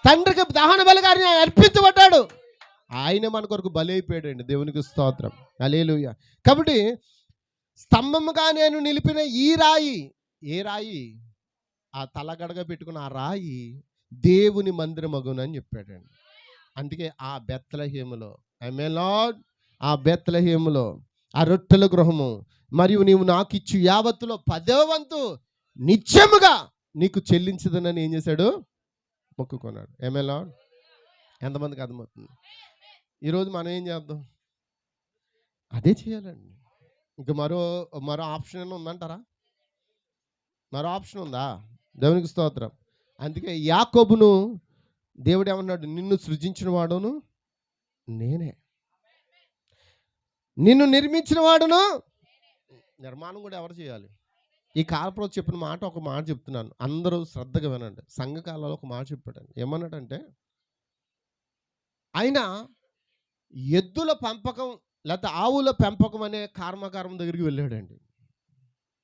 [SPEAKER 1] తండ్రికి దహన బలిగా అర్పించబడ్డాడు. ఆయన మన కొరకు బలి అయిపోయాడండి. దేవునికి స్తోత్రం, హల్లెలూయా. కాబట్టి స్తంభముగా నేను నిలిపిన ఈ రాయి, ఏ రాయి? ఆ తలగడగా పెట్టుకున్న ఆ రాయి దేవుని మందిరమగును అని చెప్పాడండి. అందుకే ఆ బెత్లెహేములో, ఆమేన్ లార్డ్, ఆ బెత్లెహేములో ఆ రొట్టెల గృహము మరియు నీవు నాకు ఇచ్చు యావత్తులో 10వ వంతు నిత్యముగా నీకు చెల్లించదనని ఏం చేశాడు? మొక్కుకున్నాడు. ఆమేన్ లార్డ్. ఎంతమందికి అర్థమవుతుంది? ఈరోజు మనం ఏం చేద్దాం? అదే చేయాలండి. ఇంక మరో ఆప్షన్ ఏమైనా ఉందంటారా? మరో ఆప్షన్ ఉందా? దేవునికి స్తోత్రం. అందుకే యాకోబును దేవుడు ఏమన్నాడు? నిన్ను సృజించిన వాడును నేనే, నిన్ను నిర్మించిన వాడును. నిర్మాణం కూడా ఎవరు చేయాలి? ఈ కాలప్రభు చెప్పిన మాట, ఒక మాట చెప్తున్నాను, అందరూ శ్రద్ధగా వినండి. సంఘకాలంలో ఒక మాట చెప్పాడు. ఏమన్నాడంటే, ఆయన ఎద్దుల పెంపకం లేకపోతే ఆవుల పెంపకం అనే కర్మాగారం దగ్గరికి వెళ్ళాడండి.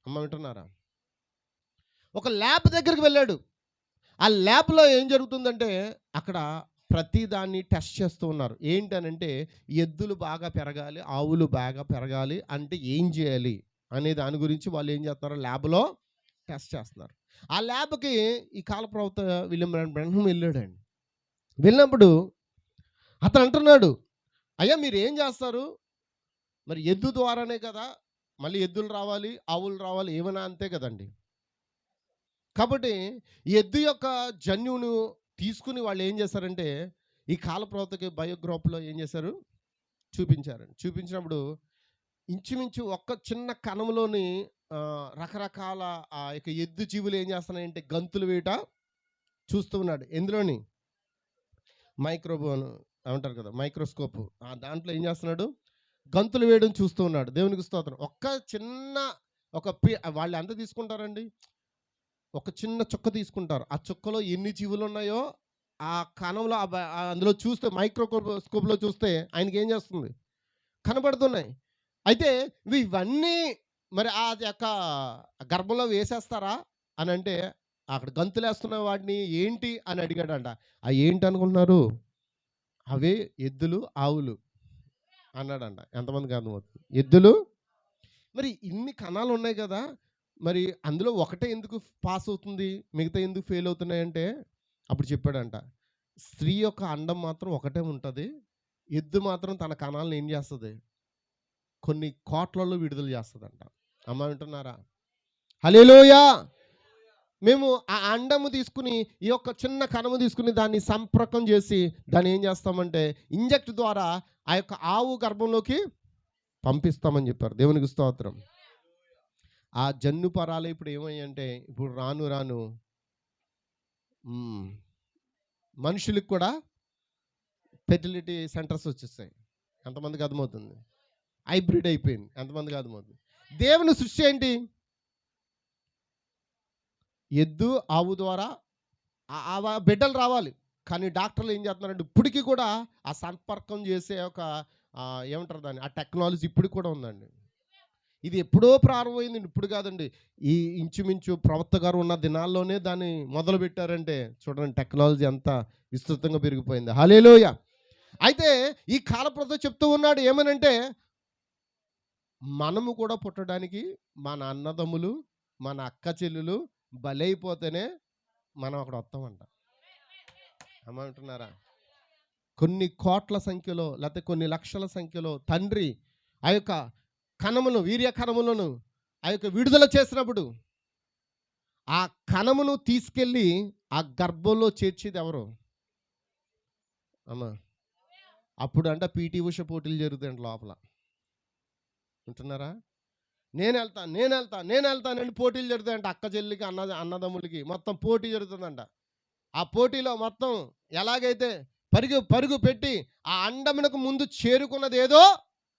[SPEAKER 1] అమ్మ వింటున్నారా? ఒక ల్యాబ్ దగ్గరికి వెళ్ళాడు. ఆ ల్యాబ్లో ఏం జరుగుతుందంటే అక్కడ ప్రతి దాన్ని టెస్ట్ చేస్తూ ఉన్నారు. ఏంటనంటే ఎద్దులు బాగా పెరగాలి, ఆవులు బాగా పెరగాలి అంటే ఏం చేయాలి అనే దాని గురించి వాళ్ళు ఏం చేస్తున్నారు? ల్యాబ్లో టెస్ట్ చేస్తున్నారు. ఆ ల్యాబ్కి ఈ కాల ప్రవక్త విలియం బ్రహ్మం వెళ్ళాడండి. వెళ్ళినప్పుడు అతను అంటున్నాడు, అయ్యా మీరు ఏం చేస్తారు? మరి ఎద్దు ద్వారానే కదా మళ్ళీ ఎద్దులు రావాలి, ఆవులు రావాలి, ఏమైనా అంతే కదండి. కాబట్టి ఎద్దు యొక్క జన్యువును తీసుకుని వాళ్ళు ఏం చేశారంటే ఈ కాల ప్రవక్తకి బయోగ్రాఫ్లో ఏం చేశారు? చూపించారండి. చూపించినప్పుడు ఇంచుమించు ఒక్క చిన్న కణంలోని రకరకాల ఆ యొక్క ఎద్దు జీవులు ఏం చేస్తున్నాయంటే గంతులు వేయట చూస్తూ ఉన్నాడు. ఎందులోని? మైక్రోబోన్ అంటారు కదా, మైక్రోస్కోప్. దాంట్లో ఏం చేస్తున్నాడు? గంతులు వేయడం చూస్తూ ఉన్నాడు. దేవునికి స్తోత్రం. ఒక్క చిన్న వాళ్ళు ఎంత తీసుకుంటారండి? ఒక చిన్న చుక్క తీసుకుంటారు. ఆ చుక్కలో ఎన్ని జీవులు ఉన్నాయో ఆ కణంలో అందులో చూస్తే, మైక్రోస్కోప్లో చూస్తే ఆయనకి ఏం చేస్తుంది? కనబడుతున్నాయి. అయితే ఇవన్నీ మరి ఆ యొక్క గర్భంలో వేసేస్తారా అని అంటే, అక్కడ గంతులు వేస్తున్న వాటిని ఏంటి అని అడిగాడంట. ఆ ఏంటి అనుకుంటున్నారు? అవే ఎద్దులు, ఆవులు అన్నాడంట. ఎంతమందికి అర్థమవుతుంది? ఎద్దులు. మరి ఇన్ని కణాలు ఉన్నాయి కదా, మరి అందులో ఒకటే ఎందుకు పాస్ అవుతుంది, మిగతా ఎందుకు ఫెయిల్ అవుతున్నాయంటే అప్పుడు చెప్పాడంట, స్త్రీ యొక్క అండం మాత్రం ఒకటే ఉంటుంది, ఎద్దు మాత్రం తన కణాలను ఏం చేస్తుంది? కొన్ని కోట్లలో విడుదల చేస్తుందంట. అమ్మ వింటున్నారా? హల్లెలూయా. మేము ఆ అండము తీసుకుని, ఈ యొక్క చిన్న కణము తీసుకుని దాన్ని సంపర్కం చేసి దాన్ని ఏం చేస్తామంటే ఇంజెక్ట్ ద్వారా ఆ యొక్క ఆవు గర్భంలోకి పంపిస్తామని చెప్పారు. దేవునికి స్తోత్రం. ఆ జన్యుపరాలు ఇప్పుడు ఏమయ్యంటే, ఇప్పుడు రాను రాను మనుషులకు కూడా ఫెర్టిలిటీ సెంటర్స్ వచ్చేస్తాయి. ఎంతమందికి అర్థమవుతుంది? హైబ్రిడ్ అయిపోయింది. ఎంతమందికి అర్థమవుతుంది? దేవుని సృష్టి ఏంటి? ఎద్దు, ఆవు ద్వారా ఆ బిడ్డలు రావాలి. కానీ డాక్టర్లు ఏం చేస్తున్నారంటే ఇప్పటికీ కూడా ఆ సంపర్కం చేసే ఒక ఏమంటారు దాన్ని, ఆ టెక్నాలజీ ఇప్పటికి కూడా ఉందండి. ఇది ఎప్పుడో ప్రారంభమైంది, ఇప్పుడు కాదండి. ఈ ఇంచుమించు ప్రవక్త గారు ఉన్న దినాల్లోనే దాన్ని మొదలు పెట్టారంటే చూడండి, టెక్నాలజీ ఎంత విస్తృతంగా పెరిగిపోయింది. హల్లెలూయా. అయితే ఈ కాలప్రవక్త చెప్తూ ఉన్నాడు ఏమనంటే, మనము కూడా పుట్టడానికి మన అన్నదమ్ములు, మన అక్క చెల్లెలు బలైపోతేనే మనం అక్కడ వస్తామంట. అమ్మంటున్నారా? కొన్ని కోట్ల సంఖ్యలో లేకపోతే కొన్ని లక్షల సంఖ్యలో తండ్రి ఆ యొక్క కణమును, వీర్య కణములను ఆ యొక్క విడుదల చేసినప్పుడు ఆ కణమును తీసుకెళ్ళి ఆ గర్భంలో చేర్చేది ఎవరు? అమ్మా. అప్పుడు అంట పీటీ ఉష పోటీలు జరుగుతాయంట లోపల. ఉంటున్నారా? నేను వెళ్తానని పోటీలు జరుగుతాయంట. అక్క చెల్లికి, అన్నదమ్ములకి మొత్తం పోటీ జరుగుతుందంట. ఆ పోటీలో మొత్తం ఎలాగైతే పరుగు పెట్టి ఆ అండమునకు ముందు చేరుకున్నది ఏదో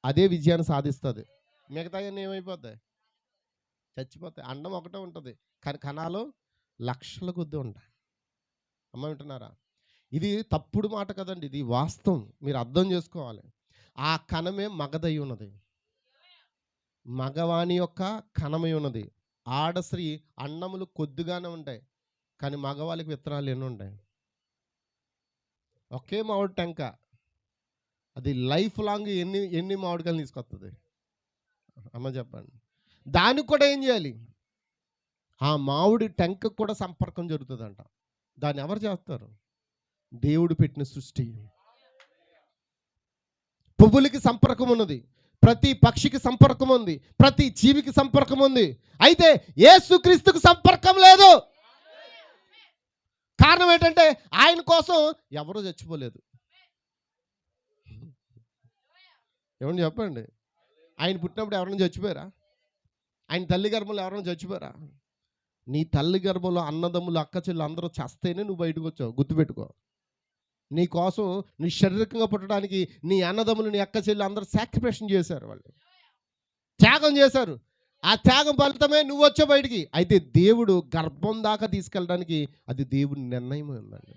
[SPEAKER 1] అదే విజయాన్ని సాధిస్తుంది. మిగతా ఏమైపోతాయి? చచ్చిపోతాయి. అండం ఒకటే ఉంటుంది, కానీ కణాలు లక్షల కొద్దీ ఉంటాయి. అమ్మ వింటున్నారా? ఇది తప్పుడు మాట కదండి, ఇది వాస్తవం. మీరు అర్థం చేసుకోవాలి. ఆ కణమే మగదై ఉన్నది, మగవాణి యొక్క కణమై ఉన్నది. ఆడస్త్రీ అన్నములు కొద్దిగానే ఉంటాయి, కానీ మగవాళ్ళకి విత్తనాలు ఎన్ని ఉంటాయి? ఒకే మామిడి టెంక, అది లైఫ్ లాంగ్ ఎన్ని ఎన్ని మామిడికాయలు తీసుకొస్తుంది? అమ్మ చెప్పండి. దానికి కూడా ఏం చేయాలి? ఆ మామిడి టెంక కూడా సంపర్కం జరుగుతుందంట. దాన్ని ఎవరు చేస్తారు? దేవుడు పెట్టిన సృష్టి. పువ్వులకి సంపర్కం ఉన్నది, ప్రతి పక్షికి సంపర్కం ఉంది, ప్రతి జీవికి సంపర్కం ఉంది. అయితే యేసుక్రీస్తుకు సంపర్కం లేదు. కారణం ఏంటంటే ఆయన కోసం ఎవరు చచ్చిపోలేదు. ఏమని చెప్పండి? ఆయన పుట్టినప్పుడు ఎవరైనా చచ్చిపోయారా? ఆయన తల్లి గర్భంలో ఎవరైనా చచ్చిపోయారా? నీ తల్లి గర్భంలో అన్నదమ్ములు అక్క చెల్లు అందరూ చేస్తేనే నువ్వు బయటకు వచ్చావు. గుర్తుపెట్టుకో. నీ కోసం నీ శారీరకంగా పుట్టడానికి నీ అన్నదమ్ములు నీ అక్క చెల్లు అందరూ సాక్రిఫికేషన్ చేశారు, వాళ్ళు త్యాగం చేశారు. ఆ త్యాగం ఫలితమే నువ్వు వచ్చే బయటికి. అయితే దేవుడు గర్భం దాకా తీసుకెళ్ళడానికి అది దేవుని నిర్ణయం ఉందండి.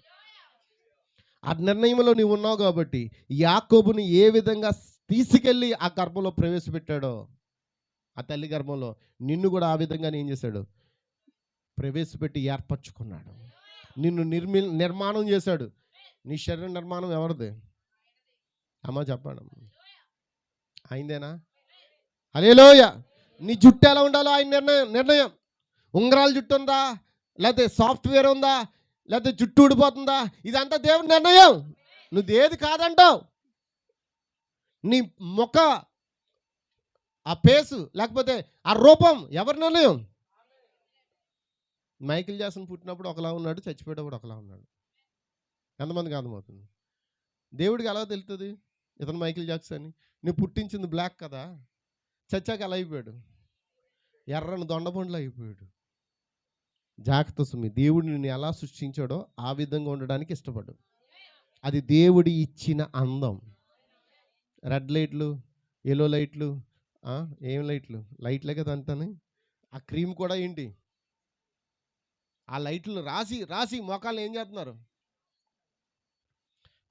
[SPEAKER 1] ఆ నిర్ణయంలో నీవు ఉన్నావు కాబట్టి యాకోబుని ఏ విధంగా తీసుకెళ్ళి ఆ గర్భంలో ప్రవేశపెట్టాడో, ఆ తల్లి గర్భంలో నిన్ను కూడా ఆ విధంగా ఏం చేశాడు? ప్రవేశపెట్టి ఏర్పరచుకున్నాడు. నిన్ను నిర్మాణం చేశాడు. నీ శరీర నిర్మాణం ఎవరిది? అమ్మ చెప్పండి. అయిందేనా? హల్లెలూయా. నీ జుట్టు ఎలా ఉండాలో ఆయన నిర్ణయం. ఉంగరాల జుట్టు ఉందా, లేకపోతే సాఫ్ట్వేర్ ఉందా, లేకపోతే జుట్టు ఊడిపోతుందా, ఇదంతా దేవుని నిర్ణయం. నువ్వు ఏది కాదంటావు. నీ ముఖ ఆ పేసు లేకపోతే ఆ రూపం ఎవరి నిర్ణయం? మైకిల్ జాక్సన్ పుట్టినప్పుడు ఒకలా ఉన్నాడు, చచ్చిపోయేటప్పుడు ఒకలా ఉన్నాడు. ఎంతమందికి అర్థమవుతుంది? దేవుడికి ఎలా తెలుస్తుంది ఇతను మైకిల్ జాక్సన్ అని? నువ్వు పుట్టించింది బ్లాక్ కదా, చచ్చాక ఎలా అయిపోయాడు? ఎర్రని దొండపండ్లు అయిపోయాడు. జాగ్రత్త సుమి. దేవుడు నిన్ను ఎలా సృష్టించాడో ఆ విధంగా ఉండడానికి ఇష్టపడు. అది దేవుడి ఇచ్చిన అందం. రెడ్ లైట్లు, ఎల్లో లైట్లు, ఏం లైట్లు? లైట్లే కదా అంతానే. ఆ క్రీమ్ కూడా ఏంటి? ఆ లైట్లు రాసి రాసి మోకాలు ఏం చేస్తున్నారు?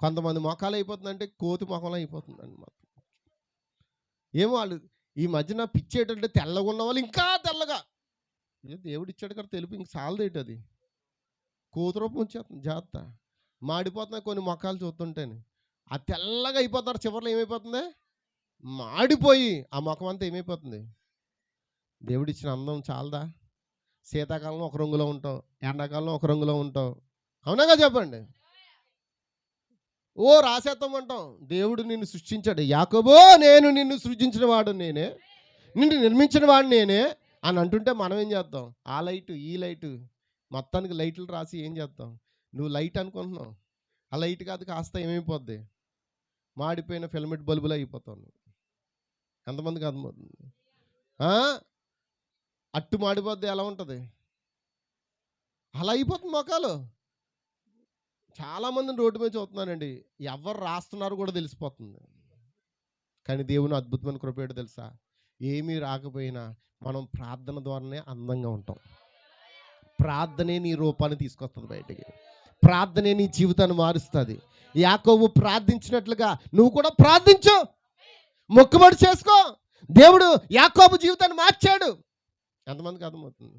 [SPEAKER 1] కొంతమంది మోకాలు అయిపోతుందంటే కోతి మొఖంలో అయిపోతుందండి మొత్తం. ఏమో వాళ్ళు ఈ మధ్యన పిచ్చేటంటే తెల్లగా ఉన్న వాళ్ళు ఇంకా తెల్లగా, దేవుడు ఇచ్చాడు కదా తెలుపు, ఇంక చాలదేటి అది. కోతి రూపం వచ్చేస్తుంది. జాగ్రత్త. మాడిపోతున్నాయి కొన్ని మొఖాలు చూస్తుంటేనే. ఆ తెల్లగా అయిపోతారు, చివరిలో ఏమైపోతుంది? మాడిపోయి ఆ ముఖం అంతా ఏమైపోతుంది? దేవుడిచ్చిన అందం చాలదా? శీతాకాలంలో ఒక రంగులో ఉంటావు, ఎండాకాలంలో ఒక రంగులో ఉంటావు. అవునాగా చెప్పండి. ఓ రాసేస్తామంటాం. దేవుడు నిన్ను సృష్టించాడు. యాకోబో నేను నిన్ను సృష్టించిన వాడు నేనే, నిన్ను నిర్మించిన వాడు నేనే అని అంటుంటే మనం ఏం చేస్తాం? ఆ లైటు ఈ లైటు మొత్తానికి లైట్లు రాసి ఏం చేస్తాం? నువ్వు లైట్ అనుకుంటున్నావు, ఆ లైట్ కాదు, కాస్త ఏమైపోద్ది? మాడిపోయిన ఫిలమెంట్ బల్బులు అయిపోతావు. ఎంతమందికి అర్థమవుతుంది? అట్టు మాడిపోద్ది ఎలా ఉంటుంది? అలా అయిపోతుంది మొఖాలు. చాలామందిని రోడ్డు మీద చూస్తున్నానండి, ఎవరు రాస్తున్నారు కూడా తెలిసిపోతుంది. కానీ దేవుని అద్భుతమైన కృప ఏంటో తెలుసా? ఏమీ రాకపోయినా మనం ప్రార్థన ద్వారానే అందంగా ఉంటాం. ప్రార్థనే నీ రూపాన్ని తీసుకొస్తుంది బయటికి. ప్రార్థనే నీ జీవితాన్ని మారుస్తుంది. యాకోబు ప్రార్థించినట్లుగా నువ్వు కూడా ప్రార్థించు, మొక్కుబడి చేసుకో. దేవుడు యాకోబు జీవితాన్ని మార్చాడు. ఎంతమందికి అర్థమవుతుంది?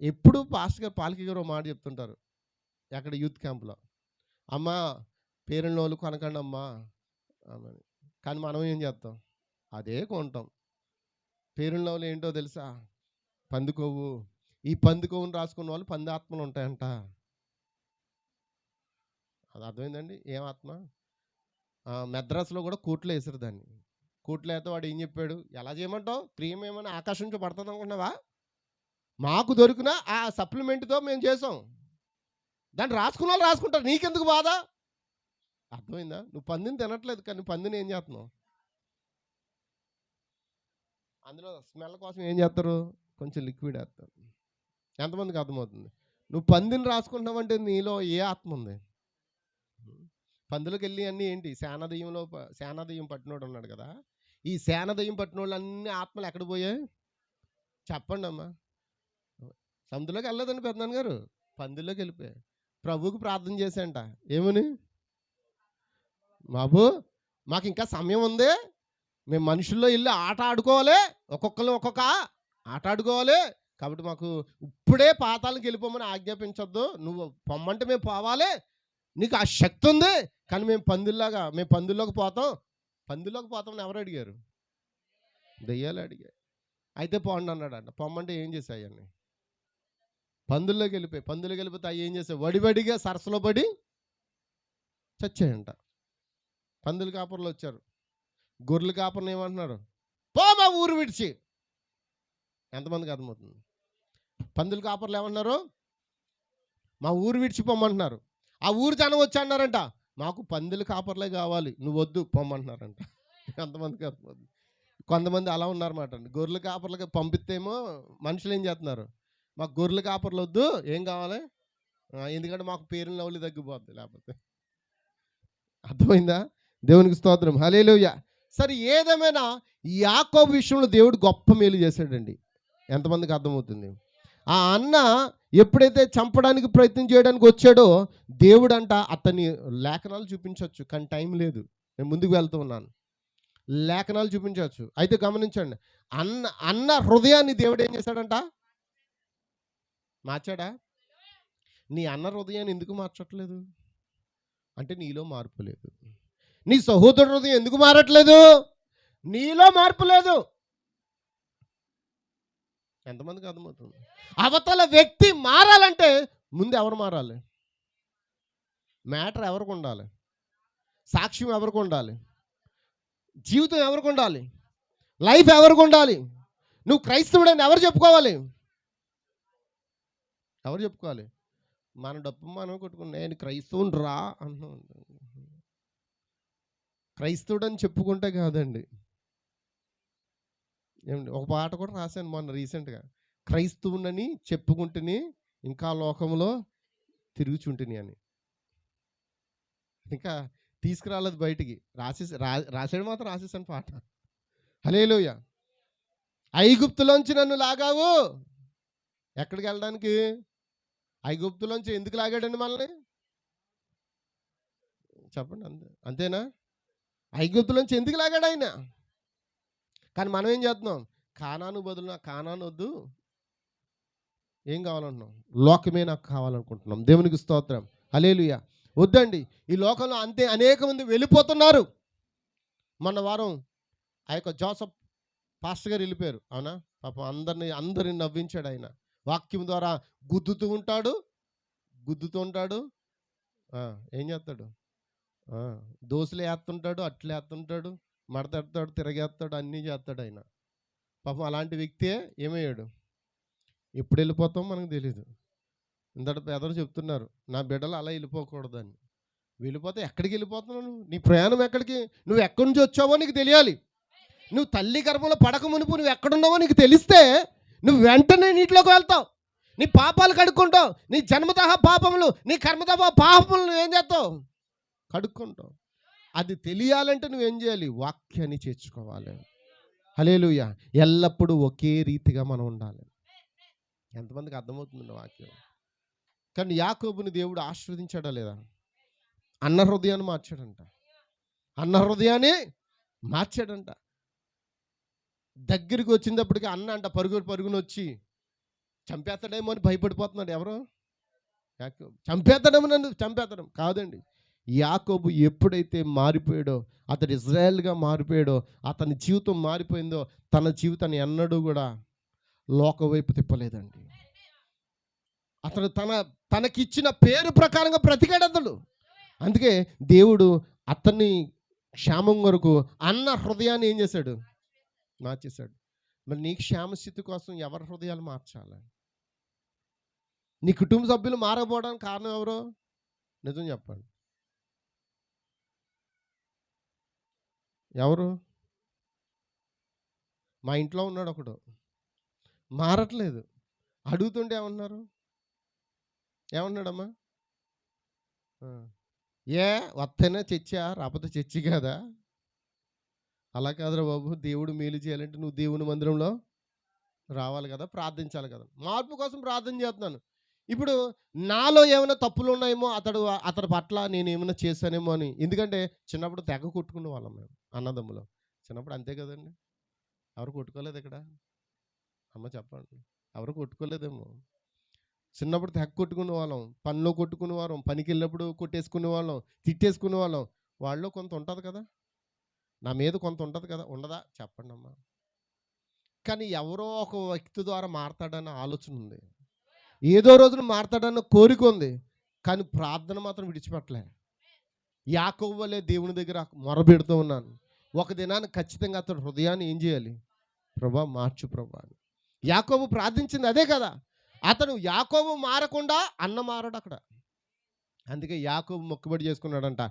[SPEAKER 1] ఎప్పుడు పాస్టర్ గారు పాలకి గారు మాట చెప్తుంటారు ఎక్కడ యూత్ క్యాంప్లో, అమ్మ పేరున్న వాళ్ళు కొనకండి అమ్మా అని. కానీ మనం ఏం చేస్తాం? అదే కొంటాం. పేరున్న వాళ్ళు ఏంటో తెలుసా? పందికొవ్వు. ఈ పందికొవ్వుని రాసుకున్న వాళ్ళు పంది ఆత్మలు ఉంటాయంట. అది అర్థమైందండి? ఏం ఆత్మ? మెద్రాసులో కూడా కోట్లో వేసారు దాన్ని. కోట్లో అయితే వాడు ఏం చెప్పాడు? ఎలా చేయమంటావు? క్రీమ్ ఏమైనా ఆకాశం నుంచి పడుతుంది అనుకున్నావా? మాకు దొరికిన ఆ సప్లిమెంట్తో మేము చేసాం. దాన్ని రాసుకున్న వాళ్ళు రాసుకుంటారు, నీకెందుకు బాధ? అర్థమైందా? నువ్వు పందిని తినట్లేదు, కానీ పందిని ఏం చేస్తున్నావు? అందులో స్మెల్ కోసం ఏం చేస్తారు? కొంచెం లిక్విడ్ వేస్తారు. ఎంతమందికి అర్థమవుతుంది? నువ్వు పందిని రాసుకుంటున్నావు అంటే నీలో ఏ ఆత్మ ఉంది? పందులకు వెళ్ళి అన్నీ ఏంటి? సేనాదయ్యం పట్టినోడు ఉన్నాడు కదా, ఈ సేన దయ్యం పట్టిన వాళ్ళు అన్ని ఆత్మలు ఎక్కడ పోయాయి చెప్పండి అమ్మా. సముద్రంలోకి వెళ్ళలేదండి పెద్దనాన్న గారు, పందుల్లోకి వెళ్ళిపోయాయి. ప్రభువుకి ప్రార్థన చేశాంట, ఏమని? బాబు మాకు ఇంకా సమయం ఉంది, మేము మనుషుల్లో వెళ్ళి ఆట ఆడుకోవాలి, ఒక్కొక్కరు ఒక్కొక్క ఆట ఆడుకోవాలి, కాబట్టి మాకు ఇప్పుడే పాతాలకు వెళ్ళిపోమని ఆజ్ఞాపించొద్దు, నువ్వు పొమ్మంటే మేము పోవాలి, నీకు ఆ శక్తి ఉంది, కానీ మేము పందుల్లోకి పోతాం. పందుల్లోకి పోతామని ఎవరు అడిగారు? దెయ్యాలు అడిగారు. అయితే పోండి అన్నాడంట. పొమ్మంటే ఏం చేశాయని? పందుల్లోకి వెళ్ళిపోతే అవి ఏం చేసాయి? వడివడిగా సరస్సులో పడి చచ్చాయంట. పందుల కాపర్లు వచ్చారు, గొర్రెల కాపర్లు ఏమంటున్నారు? పో మా ఊరు విడిచి. ఎంతమందికి అర్థమవుతుంది? పందుల కాపర్లు ఏమన్నారు? మా ఊరు విడిచి పొమ్మంటున్నారు. ఆ ఊరు జనం వచ్చి అన్నారంట, మాకు పందుల కాపర్లే కావాలి, నువ్వు వద్దు పొమ్మంటున్నారంట. ఎంతమందికి అర్థమవుతుంది? కొంతమంది అలా ఉన్నారన్నమాట. గొర్రెల కాపర్లకి పంపిస్తేమో మనుషులు ఏం చేస్తున్నారు? మాకు గొర్రెల కాపర్లు వద్దు, ఏం కావాలి? ఎందుకంటే మాకు పేరుని లవ్లు తగ్గిపోద్ది లేకపోతే. అర్థమైందా? దేవునికి స్తోత్రం, హల్లెలూయా. సరే, ఏదేమైనా యాకోబు విషయంలో దేవుడు గొప్ప మేలు చేశాడండి. ఎంతమందికి అర్థమవుతుంది? ఆ అన్న ఎప్పుడైతే చంపడానికి ప్రయత్నం చేయడానికి వచ్చాడో దేవుడు అంట అతని లేఖనాలు చూపించవచ్చు, కానీ టైం లేదు, నేను ముందుకు వెళ్తూ ఉన్నాను. లేఖనాలు చూపించవచ్చు. అయితే గమనించండి, అన్న హృదయాన్ని దేవుడు ఏం చేశాడంట? మార్చాడా? నీ అన్న హృదయాన్ని ఎందుకు మార్చట్లేదు అంటే నీలో మార్పు లేదు. నీ సహోదరుడు హృదయం ఎందుకు మారట్లేదు? నీలో మార్పు లేదు. ఎంతమందికి అర్థమవుతుంది? అవతల వ్యక్తి మారాలంటే ముందు ఎవరు మారాలి? మ్యాటర్ ఎవరికి ఉండాలి? సాక్ష్యం ఎవరికి ఉండాలి? జీవితం ఎవరికి ఉండాలి? లైఫ్ ఎవరికి ఉండాలి? నువ్వు క్రైస్తవుడని ఎవరు చెప్పుకోవాలి? ఎవరు చెప్పుకోవాలి? మన డప్పు మనం కొట్టుకుని నేను క్రైస్తవుని రా అంటున్నాం. క్రైస్తవుడని చెప్పుకుంటే కాదండి. ఏమండి, ఒక పాట కూడా రాశాను మొన్న రీసెంట్గా, క్రైస్తవునని చెప్పుకుంటుని ఇంకా లోకంలో తిరుగుచుంటుని అని. ఇంకా తీసుకురాలేదు బయటికి, రాసాడు మాత్రం రాసేసాను పాట. హల్లెలూయా. ఐగుప్తులోంచి నన్ను లాగావు, ఎక్కడికి వెళ్ళడానికి? ఐగుప్తులోంచి ఎందుకు లాగాడండి మనల్ని? చెప్పండి, అంతేనా? ఐగుప్తులోంచి ఎందుకు లాగాడు ఆయన? కానీ మనం ఏం చేస్తున్నాం? కానాను బదులు కానాను వద్దు, ఏం కావాలంటున్నాం? లోకమే నాకు కావాలనుకుంటున్నాం. దేవునికి స్తోత్రం, హల్లెలూయా. వద్దండి, ఈ లోకంలో అంతే అనేక మంది వెళ్ళిపోతున్నారు. మొన్న వారం ఆ యొక్క జోసఫ్ పాస్టర్ గారు వెళ్ళిపోయారు, అవునా? పాపం అందరిని నవ్వించాడు ఆయన. వాక్యం ద్వారా గుద్దుతూ ఉంటాడు, ఏం చేస్తాడు? దోశలు వేస్తుంటాడు, అట్లే వేస్తుంటాడు, మడతెడతాడు, తిరగేస్తాడు, అన్నీ చేస్తాడు ఆయన. పాపం అలాంటి వ్యక్తే ఏమయ్యాడు? ఎప్పుడు వెళ్ళిపోతాం మనకు తెలియదు. ఇంతటి పేదలు చెప్తున్నారు, నా బిడ్డలు అలా వెళ్ళిపోకూడదని. వెళ్ళిపోతే ఎక్కడికి వెళ్ళిపోతున్నావు? నీ ప్రయాణం ఎక్కడికి? నువ్వు ఎక్కడి నుంచి వచ్చావో నీకు తెలియాలి. నువ్వు తల్లి గర్భంలో పడక మునుపు నువ్వు ఎక్కడున్నావో నీకు తెలిస్తే నువ్వు వెంటనే నీటిలోకి వెళ్తావు, నీ పాపాలు కడుక్కుంటావు, నీ జన్మతః పాపములు, నీ కర్మతః పాపములు నువ్వు ఏం చేస్తావు? కడుక్కుంటావు. అది తెలియాలంటే నువ్వేం చేయాలి? వాక్యాన్ని చేర్చుకోవాలి. హల్లెలూయా. ఎల్లప్పుడూ ఒకే రీతిగా మనం ఉండాలి. ఎంతమందికి అర్థమవుతుంది వాక్యం? కానీ యాకోబుని దేవుడు ఆశీర్వదించాడా లేదా? అన్న హృదయాన్ని మార్చాడంట. దగ్గరికి వచ్చినప్పటికీ అన్న అంట పరుగున వచ్చి చంపేస్తాడేమో అని భయపడిపోతున్నాడు. ఎవరు? యాకోబు. చంపేస్తాడేమో కాదండి. యాకోబు ఎప్పుడైతే మారిపోయాడో, అతడు ఇజ్రాయెల్గా మారిపోయాడో, అతని జీవితం మారిపోయిందో, తన జీవితాన్ని ఎన్నడూ కూడా లోక వైపు తిప్పలేదండి. అతడు తనకిచ్చిన పేరు ప్రకారంగా బ్రతికాడు అతడు. అందుకే దేవుడు అతన్ని క్షేమం వరకు అన్న హృదయాన్ని ఏం చేశాడు? మార్చేశాడు. మరి నీ క్షేమస్థితి కోసం ఎవరి హృదయాలు మార్చాలి? నీ కుటుంబ సభ్యులు మారకపోవడానికి కారణం ఎవరు? నిజం చెప్పండి, ఎవరు? మా ఇంట్లో ఉన్నాడు ఒకడు, మారట్లేదు. అడుగుతుంటే ఏమన్నాడమ్మా? వస్తేనే చచ్చా, రాకపోతే చచ్చి కదా. అలా కాదురా బాబు, దేవుడు మేలు చేయాలంటే నువ్వు దేవుని మందిరంలో రావాలి కదా, ప్రార్థించాలి కదా. మార్పు కోసం ప్రార్థన చేస్తున్నాను. ఇప్పుడు నాలో ఏమైనా తప్పులు ఉన్నాయేమో, అతడి పట్ల నేను ఏమైనా చేశానేమో అని. ఎందుకంటే చిన్నప్పుడు తెగ కొట్టుకునే వాళ్ళం మేము అన్నదమ్ములు. చిన్నప్పుడు అంతే కదండి. ఎవరు కొట్టుకోలేదు ఇక్కడ? అమ్మ చెప్పండి. ఎవరు కొట్టుకోలేదేమో. చిన్నప్పుడు తెగ కొట్టుకునే వాళ్ళం, పనిలో కొట్టుకునే వాళ్ళం, పనికి వెళ్ళినప్పుడు కొట్టేసుకునే వాళ్ళం, తిట్టేసుకునే వాళ్ళం. వాళ్ళలో కొంత ఉంటుంది కదా, నా మీద కొంత ఉంటుంది కదా, ఉండదా చెప్పండి అమ్మా. కానీ ఎవరో ఒక వ్యక్తి ద్వారా మారతాడన్న ఆలోచన ఉంది, ఏదో రోజున మారతాడన్న కోరిక ఉంది. కానీ ప్రార్థన మాత్రం విడిచిపెట్టలే. యాకోబు వలే దేవుని దగ్గర మొరబెడుతూ ఉన్నాను. ఒక దినాన్ని ఖచ్చితంగా అతడు హృదయాన్ని ఏం చేయాలి? ప్రభా మార్చు ప్రభా అని. యాకోబు ప్రార్థించింది అదే కదా. అతను యాకోబు మారకుండా అన్న మారడు అక్కడ. అందుకే యాకోబు మొక్కుబడి చేసుకున్నాడంట,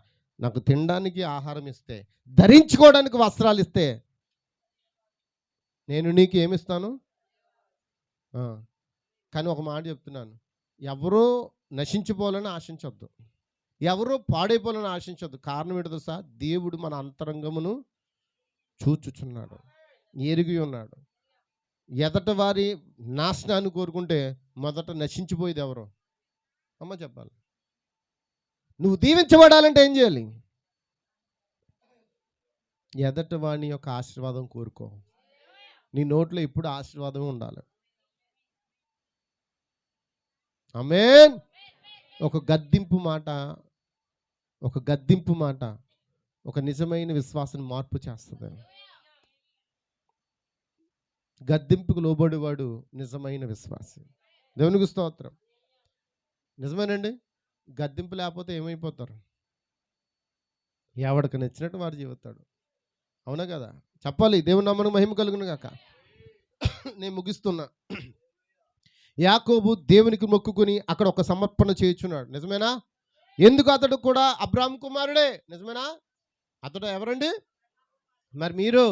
[SPEAKER 1] నాకు తినడానికి ఆహారం ఇస్తే, ధరించుకోవడానికి వస్త్రాలు ఇస్తే నేను నీకు ఏమిస్తాను. కానీ ఒక మాట చెప్తున్నాను, ఎవరో నశించిపోవాలని ఆశించొద్దు, ఎవరో పాడైపోవాలని ఆశించొద్దు. కారణం ఏంటో తెలుసా? దేవుడు మన అంతరంగమును చూచుచున్నాడు, ఎరిగి ఉన్నాడు. ఎదట వారి నాశనాన్ని కోరుకుంటే మొదట నశించిపోయేది ఎవరో అమ్మ చెప్పాలి. నువ్వు దీవించబడాలంటే ఏం చేయాలి? ఎదట వాని యొక్క ఆశీర్వాదం కోరుకో. నీ నోట్లో ఇప్పుడు ఆశీర్వాదం ఉండాలి. ఆమేన్. ఒక గద్దింపు మాట ఒక నిజమైన విశ్వాసాన్ని మార్పు చేస్తుంది. గద్దింపుకు లోబడేవాడు నిజమైన విశ్వాసి. దేవునికి స్తోత్రం. నిజమేనండి. గద్దింపు లేకపోతే ఏమైపోతారు? ఎవడికి నచ్చినట్టు వాడు జీవితాడు. అవునా కదా? చెప్పాలి. దేవుని నామమునకు మహిమ కలుగును గాక. నేను ముగిస్తున్నా. యాకోబు దేవునికి మొక్కుకుని అక్కడ ఒక సమర్పణ చేయుచున్నాడు. నిజమేనా? ఎందుకు? అతడు కూడా అబ్రాహాము కుమారుడే. నిజమేనా? అతడు ఎవరండి? మరి మీరు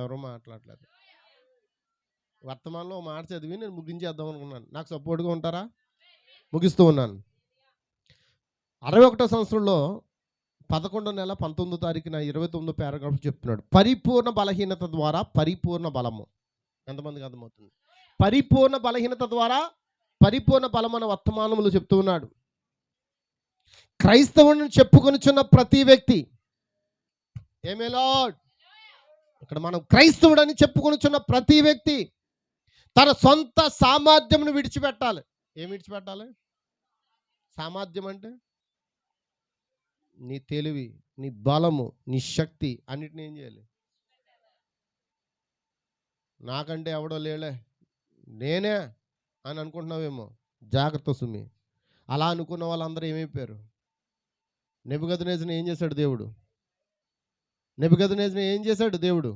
[SPEAKER 1] ఎవరో మాట్లాడలేదు. వర్తమానంలో మాట చదివి నేను ముగించేద్దాం అనుకున్నాను. నాకు సపోర్ట్గా ఉంటారా? ముగిస్తూ ఉన్నాను. 61వ సంవత్సరంలో 11వ నెల 19వ తారీఖున 29వ పారాగ్రాఫ్ చెప్తున్నాడు, పరిపూర్ణ బలహీనత ద్వారా పరిపూర్ణ బలము. ఎంతమందికి అర్థమవుతుంది? పరిపూర్ణ బలహీనత ద్వారా పరిపూర్ణ బలం అనే వర్తమానములు చెప్తూ ఉన్నాడు. క్రైస్తవుని చెప్పుకొనిచున్న ప్రతి వ్యక్తి, ఏమే లార్డ్, ఇక్కడ మనం క్రైస్తవుడని చెప్పుకొనిచున్న ప్రతి వ్యక్తి తన సొంత సామర్థ్యమును విడిచిపెట్టాలి. ఏం విడిచిపెట్టాలి? సామర్థ్యం అంటే నీ తెలివి, నీ బలము, నీ శక్తి అన్నిటిని ఏం చేయాలి? నాకంటే ఎవడో లేలే, నేనే అని అనుకుంటున్నావేమో. జాగ్రత్త సుమి. అలా అనుకున్న వాళ్ళందరూ ఏమైపోయారు? నెబుకద్నెజరుని ఏం చేశాడు దేవుడు? నెబుకద్నెజరుని ఏం చేశాడు దేవుడు?